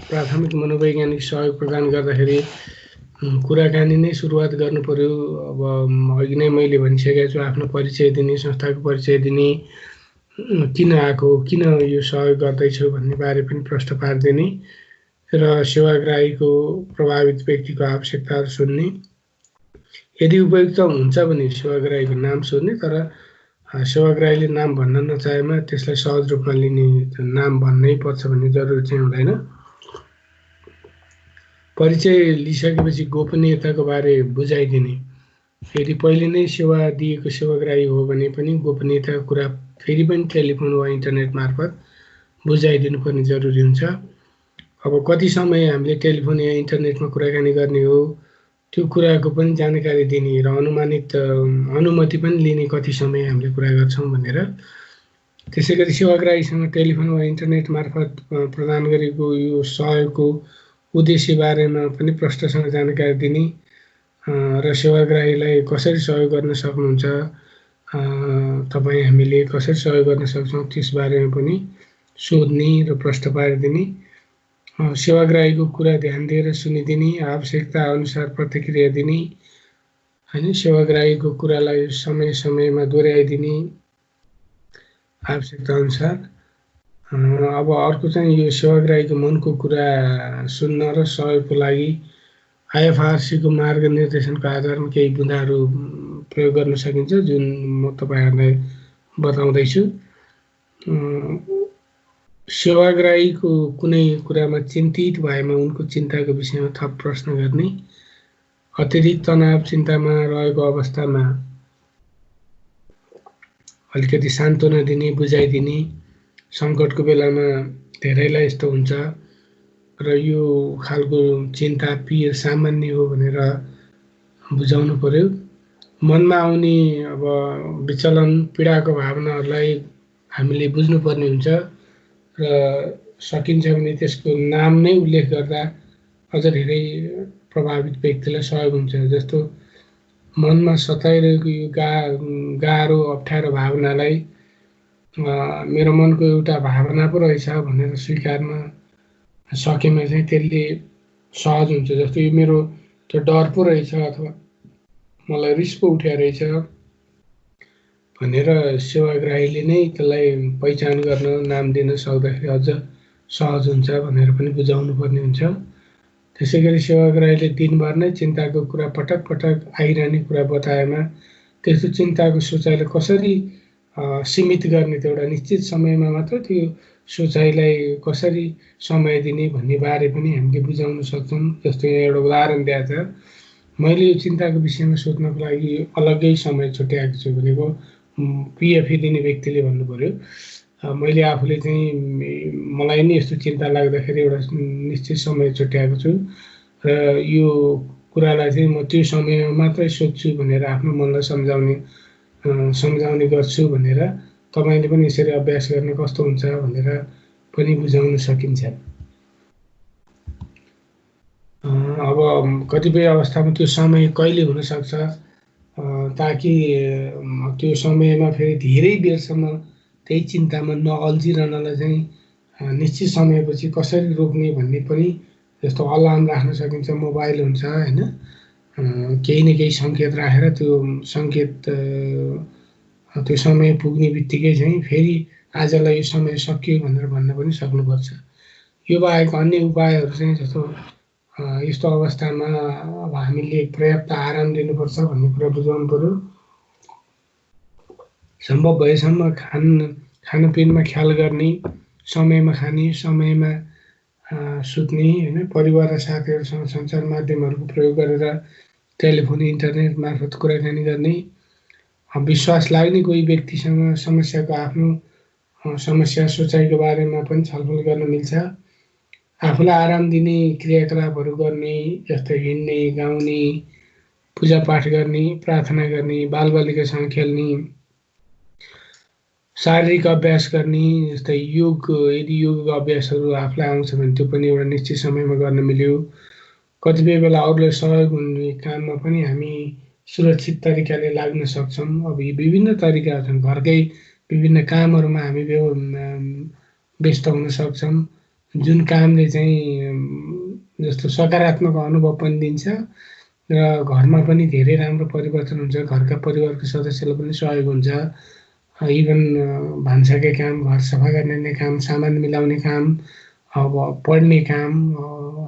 S1: प्राथमिक मनोवैज्ञानिक सहयोग प्रदान गर्दाखेरि कुराकानी नै सुरुवात गर्नु पर्यो। अब अघि नै मैले भनिसकेको छु, आफ्नो परिचय दिने, संस्थाको परिचय दिने, किन आएको, किन यो सहयोग गर्दैछु भन्ने बारे पनि प्रश्न पारिदिने र सेवाग्राहीको प्रभावित व्यक्तिको आवश्यकताहरू सुन्ने, यदि उपयुक्त हुन्छ भने सेवाग्राहीको नाम सोध्ने, तर सेवाग्राहीले नाम भन्न नचाहेमा त्यसलाई सहज रूपमा लिने, नाम भन्नै पर्छ भन्ने जरुरी चाहिँ हुँदैन। परिचय लिइसकेपछि गोपनीयताको बारे बुझाइदिने, यदि पहिले नै सेवा दिएको सेवाग्राही हो भने पनि गोपनीयताको कुरा फेरि पनि टेलिफोन वा इन्टरनेट मार्फत बुझाइदिनु पर्ने जरुरी हुन्छ। अब कति समय हामीले टेलिफोन या इन्टरनेटमा कुराकानी गर्ने हो त्यो कुराको पनि जानकारी दिने र अनुमानित अनुमति पनि लिने कति समय हामीले कुरा गर्छौँ भनेर। त्यसै गरी सेवाग्राहीसँग टेलिफोन वा इन्टरनेट मार्फत प्रदान गरेको यो सहयोगको उद्देश्य बारेमा पनि प्रष्टसँग जानकारी दिने र सेवाग्राहीलाई कसरी सहयोग गर्न सक्नुहुन्छ, तपाईँ हामीले कसरी सहयोग गर्न सक्छौँ त्यस बारेमा पनि सोध्ने र प्रश्न पारिदिने, सेवाग्राहीको कुरा ध्यान दिएर सुनिदिने, आवश्यकता अनुसार प्रतिक्रिया दिने हैन, सेवाग्राहीको कुरालाई समय समयमा दोहोऱ्याइदिने आवश्यकता अनुसार। अब अर्को चाहिँ यो सेवाग्राहीको मनको कुरा सुन्न र सहयोगको लागि IFRC को मार्गनिर्देशनको आधारमा केही बुँदाहरू प्रयोग गर्न सकिन्छ, जुन म तपाईहरुलाई बताउँदैछु। सेवाग्राहीको कुनै कुरामा चिन्तित भएमा उनको चिन्ताको विषयमा थप प्रश्न गर्ने, अतिरिक्त तनाव चिन्तामा रहेको अवस्थामा अलिकति सान्त्वना दिने, बुझाइदिने, सङ्कटको बेलामा धेरैलाई यस्तो हुन्छ र यो खालको चिन्ता पीर सामान्य हो भनेर बुझाउनु पर्यो। मनमा आउने अब विचलन पीडाको भावनाहरूलाई हामीले बुझ्नुपर्ने हुन्छ र सकिन्छ भने त्यसको नाम नै उल्लेख गर्दा अझ धेरै प्रभावित व्यक्तिलाई सहयोग हुन्छ। जस्तो मनमा सताइरहेको यो गाह्रो अप्ठ्यारो भावनालाई मेरो मनको एउटा भावना पो रहेछ भनेर स्वीकार्न सकेमा चाहिँ त्यसले सहज हुन्छ। जस्तो यो मेरो त्यो डर पो रहेछ अथवा मलाई रिस पो उठ्या रहेछ भनेर सेवाग्राहीले नै त्यसलाई पहिचान गर्न, नाम दिन सक्दाखेरि अझ सहज हुन्छ भनेर पनि बुझाउनु पर्ने हुन्छ। त्यसै गरी सेवाग्राहीले दिनभर नै चिन्ताको कुरा पटक पटक आइरहने कुरा बताएमा त्यस्तो चिन्ताको सोचाइलाई कसरी सीमित गर्ने, त एउटा निश्चित समयमा मात्र त्यो सोचाइलाई कसरी समय दिने भन्ने बारे पनि हामीले बुझाउन सक्छौँ। जस्तो यहाँ एउटा उदाहरण दिएको छ, मैले यो चिन्ताको विषयमा सोध्नको लागि अलग्गै समय छुट्याएको छु भनेको PFE दिने व्यक्तिले भन्नु पर्यो। मैले आफूले चाहिँ मलाई नि यस्तो चिन्ता लाग्दाखेरि एउटा निश्चित समय छुट्याएको छु र यो कुरालाई चाहिँ म त्यो समयमा मात्रै सोध्छु भनेर आफ्नो मनलाई सम्झाउने गर्छु भनेर तपाईले पनि यसरी अभ्यास गर्न कस्तो हुन्छ भनेर पनि बुझाउन सकिन्छ। अब कतिपय अवस्थामा त्यो समय कहिले हुन सक्छ ताकि त्यो समयमा फेरि धेरै बेरसम्म त्यही चिन्तामा नअल्झिरहनलाई चाहिँ निश्चित समयपछि कसरी रोक्ने भन्ने पनि जस्तो अलार्म राख्न सकिन्छ, मोबाइल हुन्छ हैन, केही न केही संकेत राखेर त्यो संकेत त्यो समय पुग्ने बित्तिकै चाहिँ फेरि आजलाई यो समय सकियो भनेर भन्न पनि सक्नुपर्छ। यो बाहेक अन्य उपायहरू चाहिँ जस्तो यस्तो अवस्थामा अब हामीले पर्याप्त आराम दिनुपर्छ भन्ने कुरा बुझाउनु पर्यो। सम्भव भएसम्म खानपिनमा ख्याल गर्ने, समयमा खाने, समयमा सुत्ने हैन, परिवार र साथीहरूसँग सञ्चार माध्यमहरूको प्रयोग गरेर टेलिफोन इन्टरनेट मार्फत कुराकानी गर्ने, विश्वास लाग्ने कोही व्यक्तिसँग समस्याको आफ्नो समस्या सोचाइको बारेमा पनि छलफल गर्न मिल्छ। आफूलाई आराम दिने क्रियाकलापहरू गर्ने जस्तै हिँड्ने, गाउने, पूजापाठ गर्ने, प्रार्थना गर्ने, बालबालिकासँग खेल्ने, शारीरिक अभ्यास गर्ने जस्तै योग, यदि योग अभ्यासहरू आफूलाई आउँछ भने त्यो पनि एउटा निश्चित समयमा गर्न मिल्यो। कतिपय बेला अरूलाई सहयोग हुने काममा पनि हामी सुरक्षित तरिकाले लाग्न सक्छौँ। अब यी विभिन्न तरिकाहरू छन्। घरकै विभिन्न कामहरूमा हामी व्यस्त हुन सक्छौँ, जुन कामले चाहिँ जस्तो सकारात्मक अनुभव पनि दिन्छ र घरमा पनि धेरै राम्रो परिवर्तन हुन्छ, घरका परिवारका सदस्यलाई पनि सहयोग हुन्छ। इभन भान्साकै काम, घर सफा गर्ने काम, सामान मिलाउने काम, अब पढ्ने काम,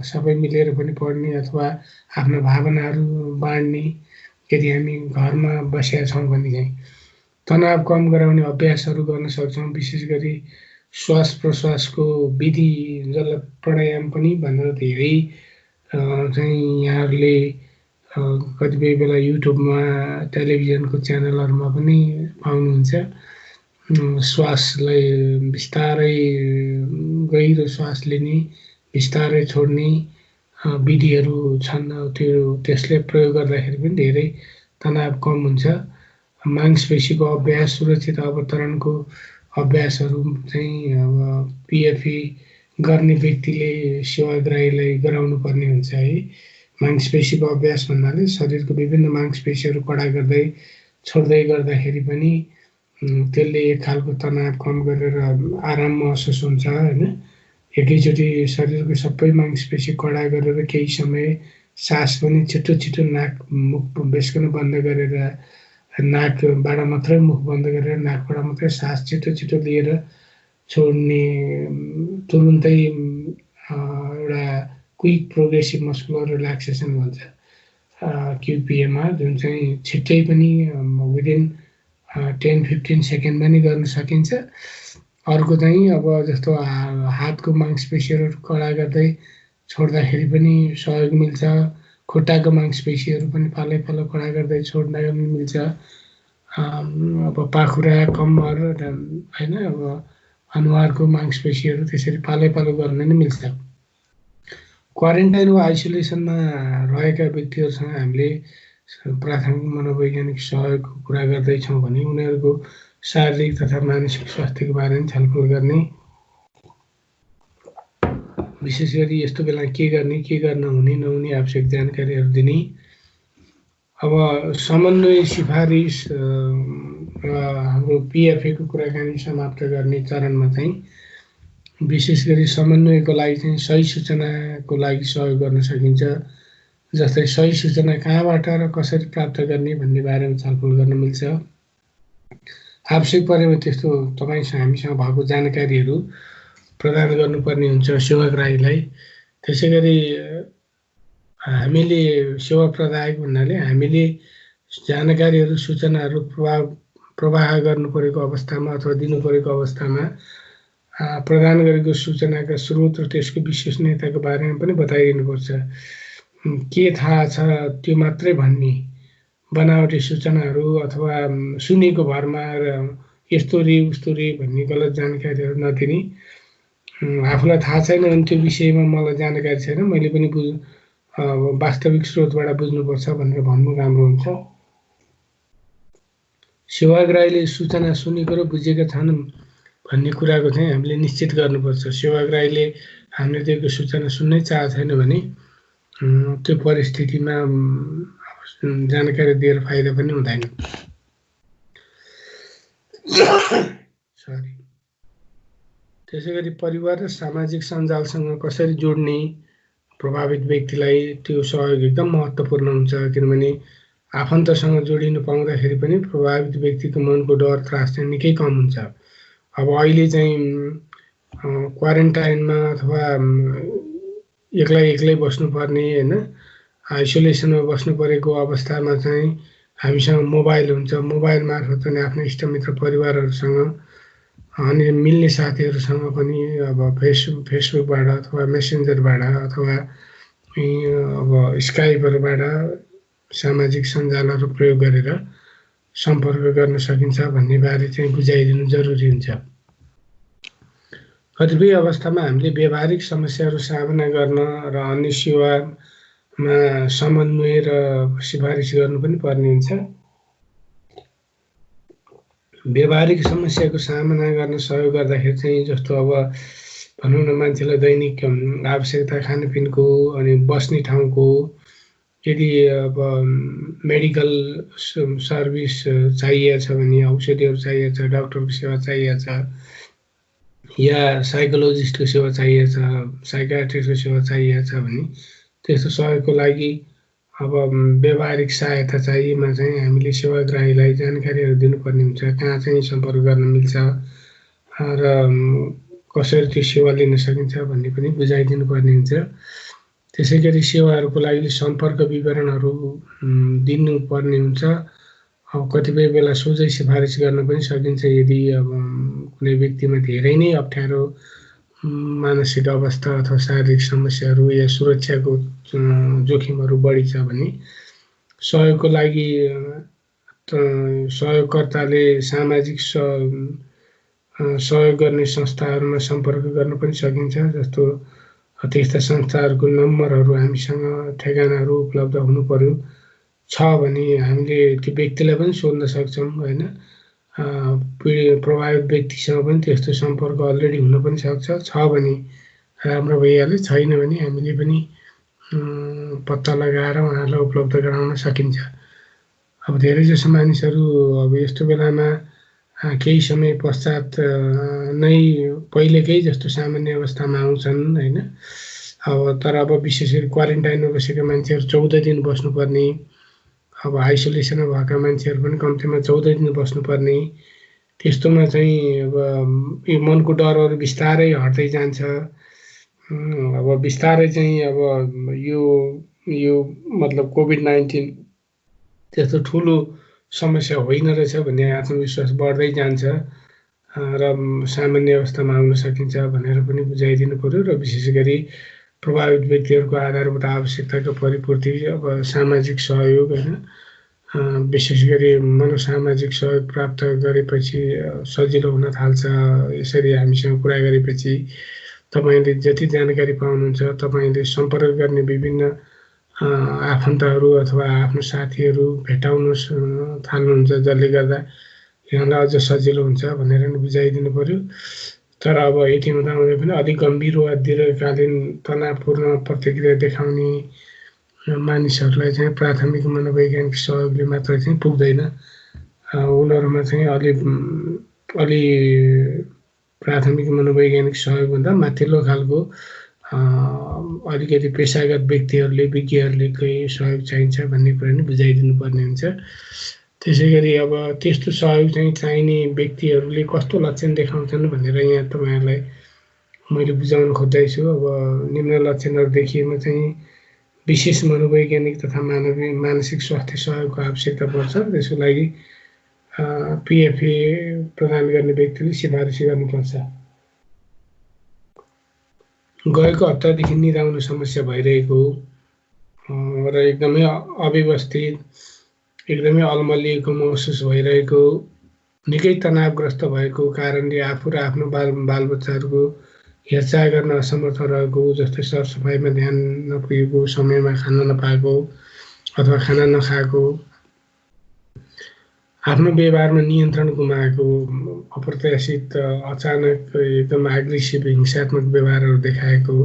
S1: सबै मिलेर पनि पढ्ने अथवा आफ्नो भावनाहरू बाँड्ने, यदि हामी घरमा बसेका छौँ भने चाहिँ तनाव कम गराउने अभ्यासहरू गर्न सक्छौँ। विशेष गरी श्वास प्रश्वासको विधि जसलाई प्राणायाम पनि भनेर धेरै चाहिँ यहाँहरूले कतिपय बेला युट्युबमा, टेलिभिजनको च्यानलहरूमा पनि पाउनुहुन्छ। श्वासलाई बिस्तारै गहिरो श्वास लिने, बिस्तारै छोड्ने विधिहरू छन्। त्यसले प्रयोग गर्दाखेरि पनि धेरै तनाव कम हुन्छ। मांसपेशीको अभ्यास, सुरक्षित अवतरणको अभ्यासहरू चाहिँ अब पिएफई गर्ने व्यक्तिले सेवाग्राहीलाई गराउनु पर्ने हुन्छ है। मांसपेशीको अभ्यास भन्नाले शरीरको विभिन्न मांसपेशीहरू कडा गर्दै छोड्दै गर्दाखेरि पनि त्यसले एक खालको तनाव कम गरेर आराम महसुस हुन्छ हैन। एकैचोटि शरीरको सबै मांसपेशी कडा गरेर केही समय सास पनि छिटो छिटो नाक मुख बेसकन बन्द गरेर नाकबाट मात्रै मुख बन्द गरेर नाकबाट मात्रै सास छिटो छिटो लिएर छोड्ने तुरुन्तै एउटा क्विक प्रोग्रेसिभ मस्कुलर रिल्याक्सेसन भन्छ क्युपिएमा, जुन चाहिँ छिट्टै पनि विदिन 10-15 सेकेन्डमा नि गर्न सकिन्छ। अर्को चाहिँ अब जस्तो हातको मांसपेशीहरू कडा गर्दै छोड्दाखेरि पनि सहयोग मिल्छ। खुट्टाको मांसपेशीहरू पनि पालै पालो कडा गर्दै छोड्दा पनि मिल्छ। अब पाखुरा, कम्मर हैन, अब अनुहारको मांसपेशीहरू त्यसरी पालै पालो गर्न नि मिल्छ। क्वारेन्टाइन वा आइसोलेसनमा रहेका व्यक्तिहरूसँग हामीले प्राथमिक मनोवैज्ञानिक सहयोगको कुरा गर्दैछौँ भने उनीहरूको शारीरिक तथा मानसिक स्वास्थ्यको बारेमा छलफल गर्ने, विशेष गरी यस्तो बेला के गर्ने, के गर्न हुने नहुने आवश्यक जानकारीहरू दिने। अब समन्वय सिफारिस र हाम्रो पिएफएको कुराकानी समाप्त गर्ने चरणमा चाहिँ विशेष गरी समन्वयको लागि चाहिँ सही सूचनाको लागि सहयोग गर्न सकिन्छ। जस्तै सही सूचना कहाँबाट र कसरी प्राप्त गर्ने भन्ने बारेमा छलफल गर्न मिल्छ। आवश्यक परेमा त्यस्तो तपाईसँग हामीसँग भएको जानकारीहरू प्रदान गर्नुपर्ने हुन्छ सेवाग्राहीलाई। त्यसै गरी हामीले सेवा प्रदायक भन्नाले हामीले जानकारीहरू, सूचनाहरू प्रवाह गर्नु परेको अवस्थामा अथवा दिनु परेको अवस्थामा प्रदान गरेको सूचनाका स्रोत र त्यसको विश्वसनीयताको बारेमा पनि बताइदिनुपर्छ। के थाहा छ त्यो मात्रै भन्ने, बनावटी सूचनाहरू अथवा सुनेको भरमा र यस्तो रे उस्तो रे भन्ने गलत जानकारीहरू नदिने। आफूलाई थाहा छैन भने त्यो विषयमा मलाई जानकारी छैन, मैले पनि वास्तविक स्रोतबाट बुझ्नुपर्छ भनेर भन्नु राम्रो हुन्छ। सेवाग्राहीले सूचना सुनेको र बुझेका छन् भन्ने कुराको चाहिँ हामीले निश्चित गर्नुपर्छ। सेवाग्राहीले हामीले दिएको सूचना सुन्नै चाहेको छैन भने त्यो परिस्थितिमा जानकारी दिएर फाइदा पनि हुँदैन। सरी। त्यसै गरी परिवार र सामाजिक सञ्जालसँग कसरी जोड्ने प्रभावित व्यक्तिलाई, त्यो सहयोग एकदम महत्त्वपूर्ण हुन्छ। किनभने आफन्तसँग जोडिनु पाउँदाखेरि पनि प्रभावित व्यक्तिको मनको डर त्रास चाहिँ निकै कम हुन्छ। अब अहिले चाहिँ क्वारेन्टाइनमा अथवा एक्लै बस्नुपर्ने हैन, आइसोलेसनमा बस्नु परेको अवस्थामा चाहिँ हामीसँग मोबाइल हुन्छ। मोबाइल मार्फत पनि आफ्नो इष्टमित्र परिवारहरूसँग अनि मिल्ने साथीहरूसँग पनि अब फेसबुकबाट अथवा मेसेन्जरबाट अथवा अब स्काइपहरूबाट सामाजिक सञ्जालहरू प्रयोग गरेर सम्पर्क गर्न सकिन्छ भन्ने बारे चाहिँ बुझाइदिनु जरुरी हुन्छ। कतिपय अवस्थामा हामीले व्यावहारिक समस्याहरू सामना गर्न र अन्य सेवामा समन्वय र सिफारिस गर्नु पनि पर्ने हुन्छ। व्यावहारिक समस्याको सामना गर्न सहयोग गर्दाखेरि चाहिँ जस्तो अब भनौँ न, मान्छेलाई दैनिक आवश्यकता खानपिनको अनि बस्ने ठाउँको, यदि अब मेडिकल सर्भिस चाहिएको छ भने, औषधिहरू चाहिएको छ, डक्टरको सेवा चाहिएको छ, या साइकोलोजिस्टको सेवा चाहिएको छ, साइकियाट्रिस्टको सेवा चाहिएको छ भने त्यस्तो सहयोगको लागि अब व्यावहारिक सहायता चाहिएमा चाहिँ हामीले सेवाग्राहीलाई जानकारीहरू दिनुपर्ने हुन्छ। कहाँ चाहिँ सम्पर्क गर्न मिल्छ र कसरी त्यो सेवा लिन सकिन्छ भन्ने पनि बुझाइदिनु पर्ने हुन्छ। त्यसै गरी सेवाहरूको लागि सम्पर्क विवरणहरू दिनुपर्ने हुन्छ। अब कतिपय बेला सोझै सिफारिस गर्न पनि सकिन्छ यदि अब कुनै व्यक्तिमा धेरै नै अप्ठ्यारो मानसिक अवस्था अथवा शारीरिक समस्याहरू या सुरक्षाको जोखिमहरू बढी छ भने सहयोगको लागि सहयोगकर्ताले सामाजिक सहयोग गर्ने संस्थाहरूमा सम्पर्क गर्न पनि सकिन्छ। जस्तो त्यस्ता संस्थाहरूको नम्बरहरू हामीसँग ठेगानाहरू उपलब्ध हुनु पर्यो। छ भने हामीले त्यो व्यक्तिलाई पनि सोध्न सक्छौँ होइन। प्रभावित व्यक्तिसँग पनि त्यस्तो सम्पर्क अलरेडी हुन पनि सक्छ। छ भने राम्रो भइहाल्यो, छैन भने हामीले पनि पत्ता लगाएर उहाँहरूलाई उपलब्ध गराउन सकिन्छ। अब धेरैजसो मानिसहरू अब यस्तो बेलामा केही समय पश्चात नै पहिलेकै जस्तो सामान्य अवस्थामा आउँछन् होइन। अब तर अब विशेष गरी क्वारेन्टाइनमा बसेका मान्छेहरू 14 दिन बस्नुपर्ने, अब आइसोलेसनमा भएका मान्छेहरू पनि कम्तीमा 14 दिन बस्नुपर्ने, त्यस्तोमा चाहिँ अब यो मनको डरहरू बिस्तारै हट्दै जान्छ। अब बिस्तारै चाहिँ अब यो मतलब कोभिड-19 त्यस्तो ठुलो समस्या होइन रहेछ भन्ने आत्मविश्वास बढ्दै जान्छ र सामान्य अवस्थामा आउन सकिन्छ भनेर पनि बुझाइदिनु पर्यो। र विशेष गरी प्रभावित व्यक्तिहरूको आधारभूत आवश्यकताको परिपूर्ति, अब सामाजिक सहयोग होइन, विशेष गरी मनोसामाजिक सहयोग प्राप्त गरेपछि सजिलो हुन थाल्छ। यसरी हामीसँग कुरा गरेपछि तपाईँले जति जानकारी पाउनुहुन्छ, तपाईँले सम्पर्क गर्ने विभिन्न आफन्तहरू अथवा आफ्नो साथीहरू भेटाउन थाल्नुहुन्छ, जसले गर्दा यहाँलाई अझ सजिलो हुन्छ भनेर नि बुझाइदिनु पर्यो। तर अब यति हुँदाहुँदै पनि अलिक गम्भीर वा दीर्घकालीन तनावपूर्ण प्रतिक्रिया देखाउने मानिसहरूलाई चाहिँ प्राथमिक मनोवैज्ञानिक सहयोगले मात्र चाहिँ पुग्दैन। उनीहरूमा चाहिँ अलि प्राथमिक मनोवैज्ञानिक सहयोगभन्दा माथिल्लो खालको अलिकति पेसागत व्यक्तिहरूले, विज्ञहरूले सहयोग चाहिन्छ भन्ने कुरा नि बुझाइदिनु पर्ने हुन्छ। त्यसै गरी अब त्यस्तो सहयोग चाहिँ चाहिने व्यक्तिहरूले कस्तो लक्षण देखाउँछन् भनेर यहाँ तपाईँहरूलाई मैले बुझाउन खोज्दैछु। अब निम्न लक्षणहरू देखिएमा चाहिँ विशेष मनोवैज्ञानिक तथा मानसिक स्वास्थ्य सहयोगको आवश्यकता पर्छ। त्यसको लागि PFA प्रदान गर्ने व्यक्तिले सिफारिस गर्नुपर्छ। गएको हप्तादेखि निदाउन समस्या भइरहेको र एकदमै अव्यवस्थित, एकदमै अलमलिएको महसुस भइरहेको, निकै तनावग्रस्त भएको कारणले आफू र आफ्नो बालबच्चाहरूको हेरचाह गर्न असमर्थ रहेको, जस्तै सरसफाइमा ध्यान नपुगेको, समयमा खान नपाएको अथवा खाना नखाएको, आफ्नो व्यवहारमा नियन्त्रण गुमाएको, अप्रत्याशित अचानक एकदम एग्रेसिभ हिंसात्मक व्यवहारहरू देखाएको,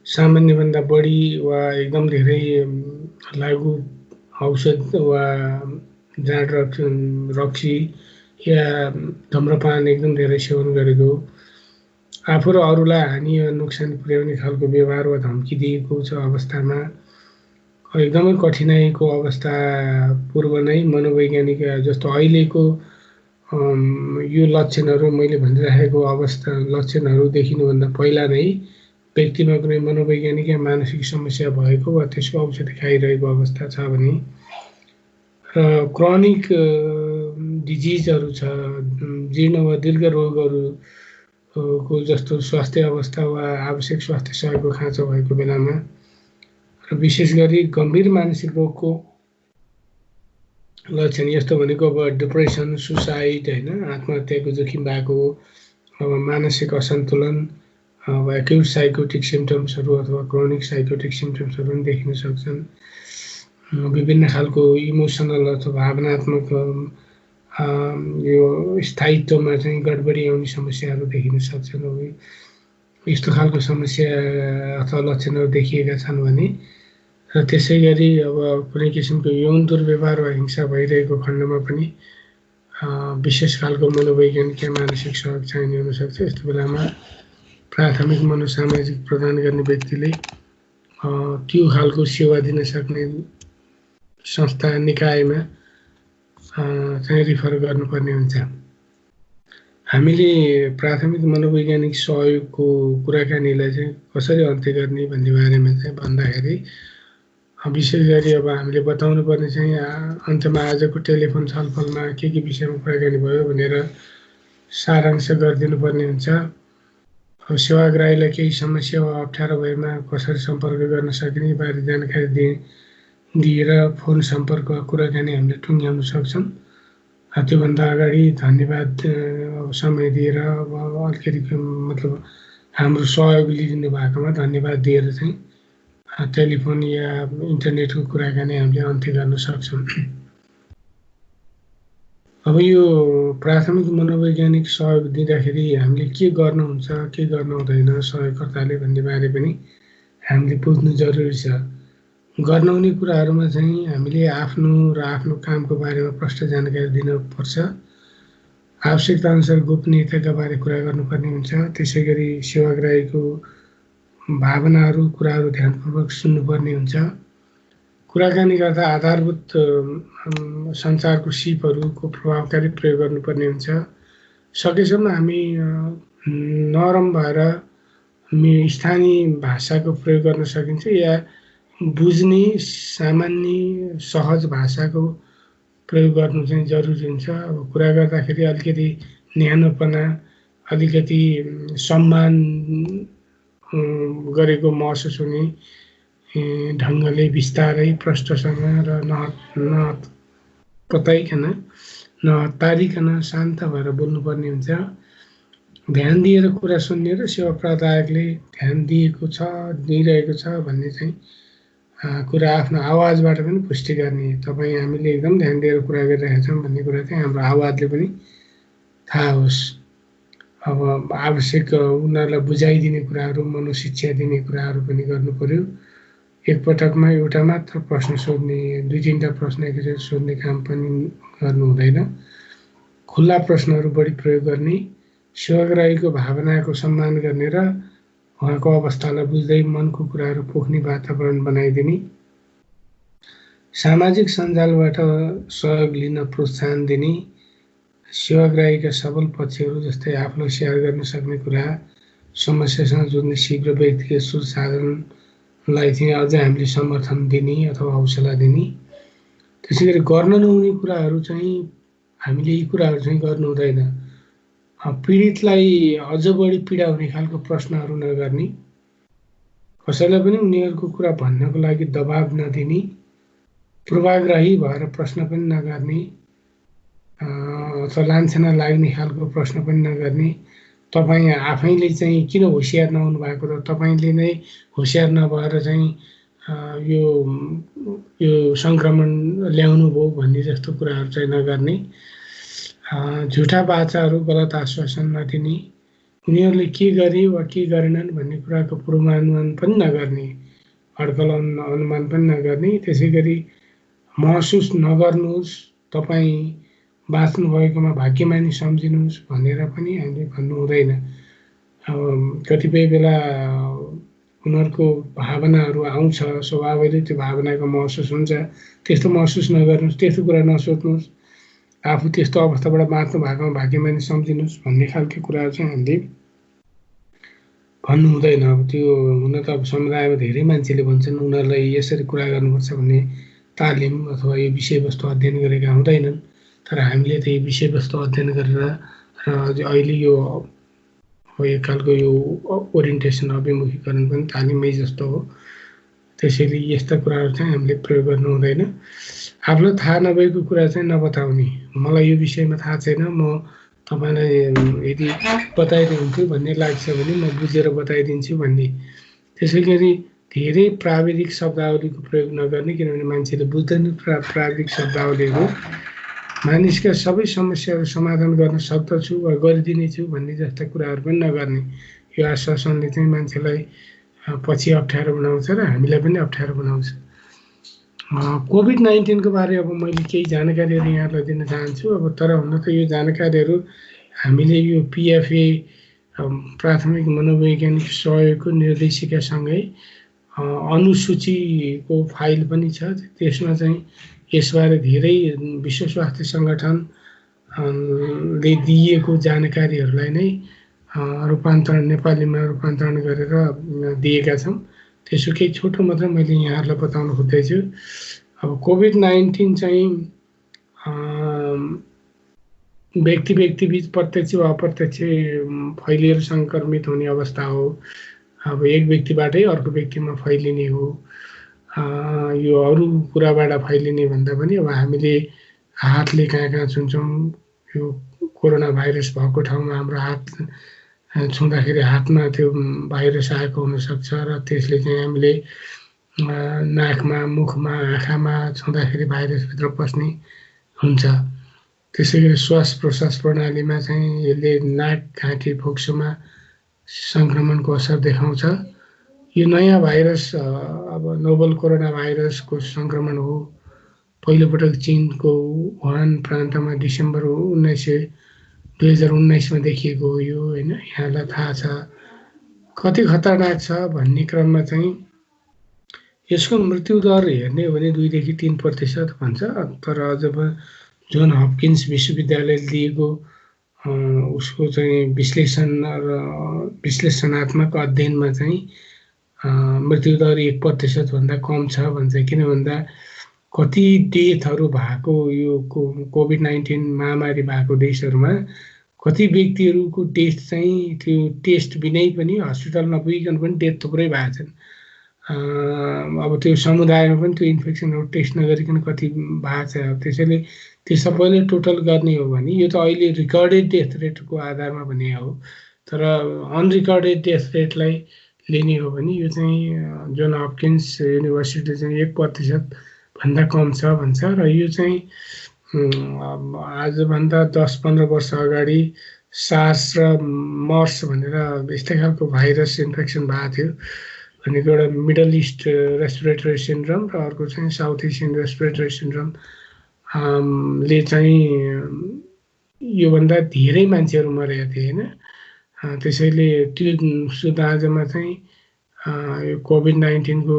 S1: सामान्यभन्दा बढी वा एकदम धेरै लागु औषध वा जाँड रक्सी या धूम्रपान एकदम धेरै सेवन गरेको, आफू र अरूलाई हानि वा नोक्सान पुर्याउने खालको व्यवहार वा धम्की दिएको छ अवस्थामा, एकदमै कठिनाइको अवस्था पूर्व नै मनोवैज्ञानिक जस्तो अहिलेको यो लक्षणहरू मैले भनिराखेको अवस्था लक्षणहरू देखिनुभन्दा पहिला नै व्यक्तिमा कुनै मनोवैज्ञानिक या मानसिक समस्या भएको वा त्यसको औषधि खाइरहेको अवस्था छ भने र क्रोनिक डिजिजहरू छ, जीर्ण वा दीर्घ रोगहरूको जस्तो स्वास्थ्य अवस्था वा आवश्यक स्वास्थ्य सहयोगको खाँचो भएको बेलामा र विशेष गरी गम्भीर मानसिक रोगको लक्षण यस्तो भनेको अब डिप्रेसन, सुसाइड होइन, आत्महत्याको जोखिम भएको, अब मानसिक असन्तुलन, अब एक्युट साइकोटिक सिम्पटम्सहरू अथवा क्रोनिक साइकोटिक सिम्पटम्सहरू पनि देखिन सक्छन्। विभिन्न खालको इमोसनल अथवा भावनात्मक यो स्थायित्वमा चाहिँ गडबडी आउने समस्याहरू देखिन सक्छन्। यस्तो खालको समस्या अथवा लक्षणहरू देखिएका छन् भने र त्यसै गरी अब कुनै किसिमको यौन दुर्व्यवहार वा हिंसा भइरहेको खण्डमा पनि विशेष खालको मनोवैज्ञानिक या मानसिक सहयोग चाहिने हुनसक्छ। यस्तो बेलामा प्राथमिक मनोसामाजिक प्रदान गर्ने व्यक्तिले त्यो खालको सेवा दिन सक्ने संस्था निकायमा चाहिँ रिफर गर्नुपर्ने हुन्छ। हामीले प्राथमिक मनोवैज्ञानिक सहयोगको कुराकानीलाई चाहिँ कसरी अन्त्य गर्ने भन्ने बारेमा चाहिँ भन्दाखेरि विशेष गरी अब हामीले बताउनु पर्ने चाहिँ अन्त्यमा आजको टेलिफोन छलफलमा के विषयमा कुराकानी भयो भनेर सारांश गरिदिनु पर्ने हुन्छ। अब सेवाग्राहीलाई केही समस्या वा अप्ठ्यारो भएमा कसरी सम्पर्क गर्न सकिने बारे जानकारी दिएर फोन सम्पर्क वा कुराकानी हामीले टुङ्ग्याउन सक्छौँ। त्योभन्दा अगाडि धन्यवाद समय दिएर अलिकति मतलब हाम्रो सहयोग लिइदिनु भएकोमा धन्यवाद दिएर चाहिँ टेलिफोन या इन्टरनेटको कुराकानी हामीले अन्त्य गर्न सक्छौँ। अब यो प्राथमिक मनोवैज्ञानिक सहयोग दिँदाखेरि हामीले के गर्नुहुन्छ के गर्नु हुँदैन सहयोगकर्ताले भन्ने बारे पनि हामीले बुझ्नु जरुरी छ। गर्नुहुने कुराहरूमा चाहिँ हामीले आफ्नो र आफ्नो कामको बारेमा प्रष्ट जानकारी दिनुपर्छ। आवश्यकता अनुसार गोपनीयताका बारे कुरा गर्नुपर्ने हुन्छ। त्यसै गरी सेवाग्राहीको भावनाहरू कुराहरू ध्यानपूर्वक सुन्नुपर्ने हुन्छ। कुराकानी गर्दा आधारभूत सञ्चारको सिपहरूको प्रभावकारी प्रयोग गर्नुपर्ने हुन्छ। सकेसम्म हामी नरम भएर स्थानीय भाषाको प्रयोग गर्न सकिन्छ या बुझ्ने सामान्य सहज भाषाको प्रयोग गर्नु चाहिँ जरुरी हुन्छ। अब कुरा गर्दाखेरि अलिकति न्यानोपना अलिकति सम्मान गरेको महसुस हुने ढङ्गले बिस्तारै प्रष्टसँग र नपताइकन नतारिकन शान्त भएर बोल्नुपर्ने हुन्छ। ध्यान दिएर कुरा सुन्ने र सेवा प्रदायकले ध्यान दिइरहेको छ भन्ने चाहिँ कुरा आफ्नो आवाजबाट पनि पुष्टि गर्ने। तपाईँ हामीले एकदम ध्यान दिएर कुरा गरिरहेका छौँ भन्ने कुरा चाहिँ हाम्रो आवाजले पनि थाहा होस्। अब आवश्यक उनीहरूलाई बुझाइदिने कुराहरू मनोशिक्षा दिने कुराहरू पनि गर्नु पर्यो। एकपटकमा एउटा मात्र प्रश्न सोध्ने 2-3टा प्रश्न एकैचोटि सोध्ने काम पनि गर्नु हुँदैन। खुल्ला प्रश्नहरू बढी प्रयोग गर्ने, सेवाग्राहीको भावनाको सम्मान गर्ने र उहाँको अवस्थालाई बुझ्दै मनको कुराहरू पोख्ने वातावरण बनाइदिने, सामाजिक सञ्जालबाट सहयोग लिन प्रोत्साहन दिने, सेवाग्राहीका सबल पक्षहरू जस्तै आफूलाई सेयर गर्न सक्ने कुरा, समस्यासँग जुझ्ने शीघ्र व्यक्तिगत स्रोत साधनलाई चाहिँ अझै हामीले समर्थन दिने अथवा हौसला दिने। त्यसै गरी गर्न नहुने कुराहरू चाहिँ हामीले यी कुराहरू चाहिँ गर्नु हुँदैन। पीडितलाई अझ बढी पीडा हुने खालको प्रश्नहरू नगर्ने, कसैलाई पनि उनीहरूको कुरा भन्नको लागि दबाब नदिने, पूर्वाग्रही भएर प्रश्न पनि नगर्ने अथवा लान्छना लाग्ने खालको प्रश्न पनि नगर्ने। तपाईँ आफैले चाहिँ किन होसियार नहुनु भएको त तपाईँले नै होसियार नभएर चाहिँ यो सङ्क्रमण ल्याउनु भयो भन्ने जस्तो कुराहरू चाहिँ नगर्ने। झुटा बाचाहरू गलत आश्वासन नदिने, उनीहरूले के गरे वा के गरेनन् भन्ने कुराको पूर्वानुमान पनि नगर्ने, अड्कल अनुमान पनि नगर्ने। त्यसै गरी महसुस नगर्नुहोस् तपाईँ बाँच्नु भएकोमा भाग्यमानी सम्झिनुहोस् भनेर पनि हामीले भन्नु हुँदैन। कतिपय बेला उनीहरूको भावनाहरू आउँछ, स्वभावैले त्यो भावनाको महसुस हुन्छ, त्यस्तो महसुस नगर्नुहोस्, त्यस्तो कुरा नसोच्नुहोस्, आफू त्यस्तो अवस्थाबाट बाँच्नु भएकोमा भाग्यमानी सम्झिनुहोस् भन्ने खालको कुराहरू चाहिँ हामीले भन्नु हुँदैन। अब त्यो हुन त अब समुदायमा धेरै मान्छेले भन्छन् उनीहरूलाई यसरी कुरा गर्नुपर्छ भन्ने तालिम अथवा यो विषयवस्तु अध्ययन गरेका हुँदैनन्। तर हामीले त यो विषयवस्तु अध्ययन गरेर र अहिले यो एक खालको यो ओरिएन्टेसन अभिमुखीकरण पनि तालिमै जस्तो हो। त्यसैले यस्ता कुराहरू चाहिँ हामीले प्रयोग गर्नु हुँदैन। आफूलाई थाहा नभएको कुरा चाहिँ नबताउने, मलाई यो विषयमा थाहा छैन, म तपाईँलाई यदि बताइदिन्छु भन्ने लाग्छ भने म बुझेर बताइदिन्छु भन्ने। त्यसै गरी धेरै प्राविधिक शब्दावलीको प्रयोग नगर्ने, किनभने मान्छेले बुझ्दैन प्राविधिक शब्दावलीहरू। मानिसका सबै समस्याहरू समाधान गर्न सक्दछु वा गरिदिनेछु भन्ने जस्ता कुराहरू पनि नगर्ने। यो आश्वासनले चाहिँ मान्छेलाई पछि अप्ठ्यारो बनाउँछ र हामीलाई पनि अप्ठ्यारो बनाउँछ। कोभिड-19 बारे अब मैले केही जानकारीहरू यहाँलाई दिन चाहन्छु। अब तर हुन त यो जानकारीहरू हामीले यो पिएफए प्राथमिक मनोवैज्ञानिक सहयोगको निर्देशिकासँगै अनुसूचीको फाइल पनि छ। त्यसमा चाहिँ यसबारे धेरै विश्व स्वास्थ्य सङ्गठनले दिएको जानकारीहरूलाई नै रूपान्तरण नेपालीमा रूपान्तरण गरेर दिएका छौँ। त्यसो केही छोटो मात्र मैले यहाँहरूलाई बताउन खोज्दैछु। अब कोभिड-19 चाहिँ व्यक्ति बीच प्रत्यक्ष वा अप्रत्यक्ष फैलिएर सङ्क्रमित हुने अवस्था हो। अब एक व्यक्तिबाटै अर्को व्यक्तिमा फैलिने हो। यो अरू कुराबाट फैलिने भन्दा पनि अब हामीले हातले कहाँ छुन्छौँ, यो कोरोना भाइरस भएको ठाउँमा हाम्रो हात छुँदाखेरि हातमा त्यो भाइरस आएको हुनसक्छ र त्यसले चाहिँ हामीले नाकमा, मुखमा, आँखामा छुँदाखेरि भाइरसभित्र पस्ने हुन्छ। त्यसै गरी श्वास प्रश्वास प्रणालीमा चाहिँ यसले नाक, घाँटी, फोक्सोमा सङ्क्रमणको असर देखाउँछ। यो नयाँ भाइरस अब नोभल कोरोना भाइरसको सङ्क्रमण हो। पहिलोपटक चीनको वुहान प्रान्तमा डिसेम्बर 2019मा देखिएको हो यो होइन। यहाँलाई थाहा छ कति खतरनाक छ भन्ने क्रममा चाहिँ यसको मृत्युदर हेर्ने हो भने 2 देखि 3% भन्छ। तर अझ जोन हपकिन्स विश्वविद्यालयले दिएको उसको चाहिँ विश्लेषण र विश्लेषणात्मक अध्ययनमा चाहिँ मृत्युदर 1% भन्दा कम छ भन्छ। किन भन्दा कति डेथहरू भएको यो कोभिड-19 महामारी भएको देशहरूमा कति व्यक्तिहरूको डेथ चाहिँ त्यो टेस्ट बिनै पनि हस्पिटल नपुगिकन पनि डेथ थुप्रै भएको छन्। अब त्यो समुदायमा पनि त्यो इन्फेक्सनहरू टेस्ट नगरिकन कति भएको छ। त्यसैले त्यो सबैले टोटल गर्ने हो भने यो त अहिले रिकर्डेड डेथ रेटको आधारमा भने हो। तर अनरिकर्डेड डेथ रेटलाई लिने हो भने यो चाहिँ जोन हपकिन्स युनिभर्सिटीले चाहिँ 1% भन्दा कम छ भन्छ। र यो चाहिँ आजभन्दा 10-15 वर्ष अगाडि सार्स र मर्स भनेर यस्तै खालको भाइरस इन्फेक्सन भएको थियो। भनेको एउटा मिडल इस्ट रेस्पिरेटरी सिन्ड्रोम र अर्को चाहिँ साउथ एसियन रेस्पिरेटरी सिन्ड्रोम ले चाहिँ योभन्दा धेरै मान्छेहरू मरेका थिए होइन। त्यसैले त्यो सुदाजमा चाहिँ यो कोभिड-19को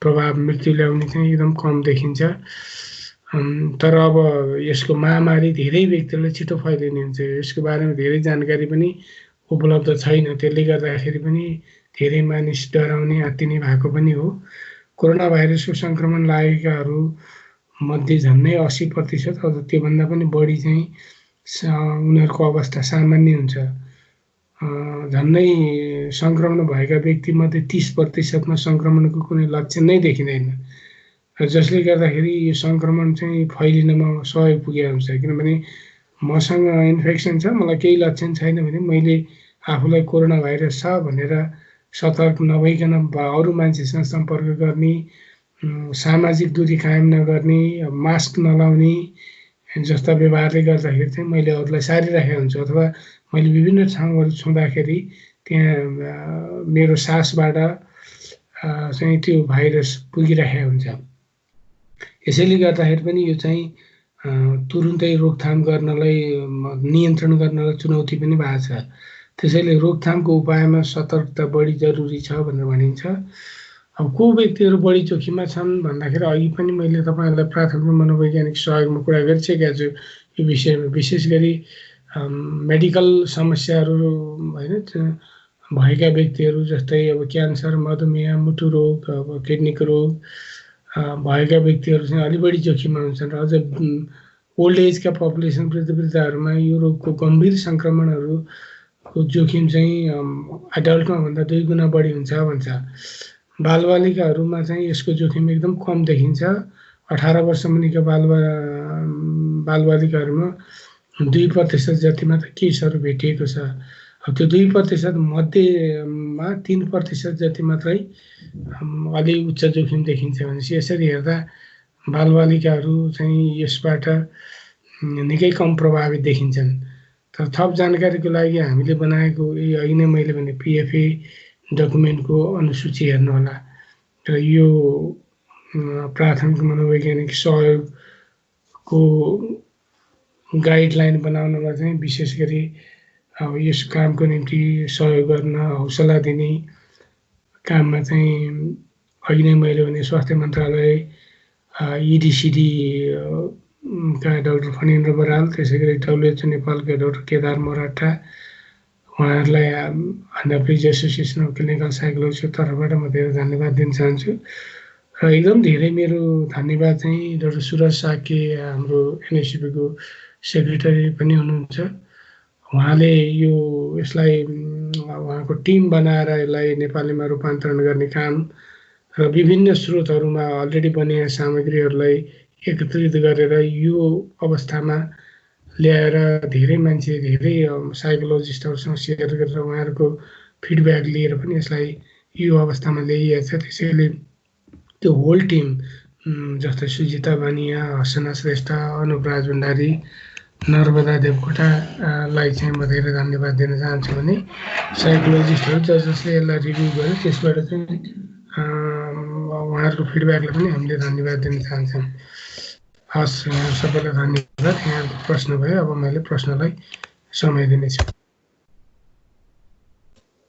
S1: प्रभाव मृत्यु ल्याउने चाहिँ एकदम कम देखिन्छ। तर अब यसको महामारी धेरै व्यक्तिलाई छिटो फैलिने हुन्छ। यसको बारेमा धेरै जानकारी पनि उपलब्ध छैन। त्यसले गर्दाखेरि पनि धेरै मानिस डराउने आत्तिने भएको पनि हो। कोरोना भाइरसको सङ्क्रमण लागेकाहरू मध्ये झन्डै 80% अथवा त्योभन्दा पनि बढी चाहिँ उनीहरूको अवस्था सामान्य हुन्छ। झन्डै सङ्क्रमण भएका व्यक्तिमध्ये 30%मा सङ्क्रमणको कुनै लक्षण नै देखिँदैन। जसले गर्दाखेरि यो सङ्क्रमण चाहिँ फैलिनमा सहयोग पुगेको हुन्छ। किनभने मसँग इन्फेक्सन छ, मलाई केही लक्षण छैन भने मैले आफूलाई कोरोना भाइरस छ भनेर सतर्क नभइकन अरू मान्छेसँग सम्पर्क गर्ने, सामाजिक दूरी कायम नगर्ने, मास्क नलाउने जस्ता व्यवहारले गर्दाखेरि चाहिँ मैले अरूलाई सारिराखेको हुन्छु। अथवा मैले विभिन्न ठाउँहरू छुँदाखेरि त्यहाँ मेरो सासबाट चाहिँ त्यो भाइरस पुगिराखेको हुन्छ। यसैले गर्दाखेरि पनि यो चाहिँ तुरुन्तै रोकथाम गर्नलाई, नियन्त्रण गर्नलाई चुनौती पनि भएको छ। त्यसैले रोकथामको उपायमा सतर्कता बढी जरुरी छ भनेर भनिन्छ। अब को व्यक्तिहरू बढी जोखिममा छन् भन्दाखेरि अघि पनि मैले तपाईँहरूलाई प्राथमिक मनोवैज्ञानिक सहयोगमा कुरा गरिसकेका छु यो विषयमा। विशेष गरी मेडिकल समस्याहरू होइन भएका व्यक्तिहरू जस्तै अब क्यान्सर, मधुमेह, मुटु रोग, अब किडनीको रोग भएका व्यक्तिहरू चाहिँ अलि बढी जोखिममा हुन्छन्। र अझ ओल्ड एजका पपुलेसन वृद्धहरूमा यो रोगको गम्भीर सङ्क्रमणहरूको जोखिम चाहिँ एडल्टमा भन्दा 2 गुणा बढी हुन्छ भन्छ। बालबालिकाहरूमा चाहिँ यसको जोखिम एकदम कम देखिन्छ। 18 वर्ष मुनिका बालबालिकाहरूमा 2% जति मात्र केसहरू भेटिएको छ। त्यो 2% मध्येमा 3% जति मात्रै अलि उच्च जोखिम देखिन्छ। भनेपछि यसरी हेर्दा बालबालिकाहरू चाहिँ यसबाट निकै कम प्रभावित देखिन्छन्। तर थप जानकारीको लागि हामीले बनाएको अघि नै मैले भने PFA डकुमेन्टको अनुसूची हेर्नुहोला। र यो प्राथमिक मनोवैज्ञानिक सहयोगको गाइडलाइन बनाउनमा चाहिँ विशेष गरी अब यस कामको निम्ति सहयोग गर्न, हौसला दिने काममा चाहिँ अघि नै मैले भने स्वास्थ्य मन्त्रालय, EDCD का डाक्टर फणेन्द्र बराल, त्यसै गरी WHO नेपालका डाक्टर केदार मराठा, उहाँहरूलाई अन्डरप्रिज एसोसिएसन अफ क्लिनिकल साइकोलोजीको तर्फबाट म धेरै धन्यवाद दिन चाहन्छु। र एकदम धेरै मेरो धन्यवाद चाहिँ डाक्टर सुरज साके, हाम्रो NACP को सेक्रेटरी पनि हुनुहुन्छ। उहाँले यसलाई उहाँको टिम बनाएर यसलाई नेपालीमा रूपान्तरण गर्ने काम र विभिन्न स्रोतहरूमा अलरेडी बनिएका सामग्रीहरूलाई एकत्रित गरेर यो अवस्थामा ल्याएर धेरै मान्छे धेरै साइकोलोजिस्टहरूसँग सेयर गरेर उहाँहरूको फिडब्याक लिएर पनि यसलाई यो अवस्थामा ल्याइएको छ। त्यसैले त्यो होल टिम जस्तै सुजिता बानिया, हसना श्रेष्ठ, अनुप राज भण्डारी, नर्मदा देवकोटालाई चाहिँ म धेरै धन्यवाद दिन चाहन्छु भने साइकोलोजिस्टहरू जसले यसलाई रिभ्यू गर्यो त्यसबाट चाहिँ उहाँहरूको फिडब्याकलाई पनि हामीले धन्यवाद दिन चाहन्छौँ। हस्, यहाँ सबैलाई धन्यवाद। यहाँको प्रश्न भयो, अब मैले प्रश्नलाई समय दिनेछु।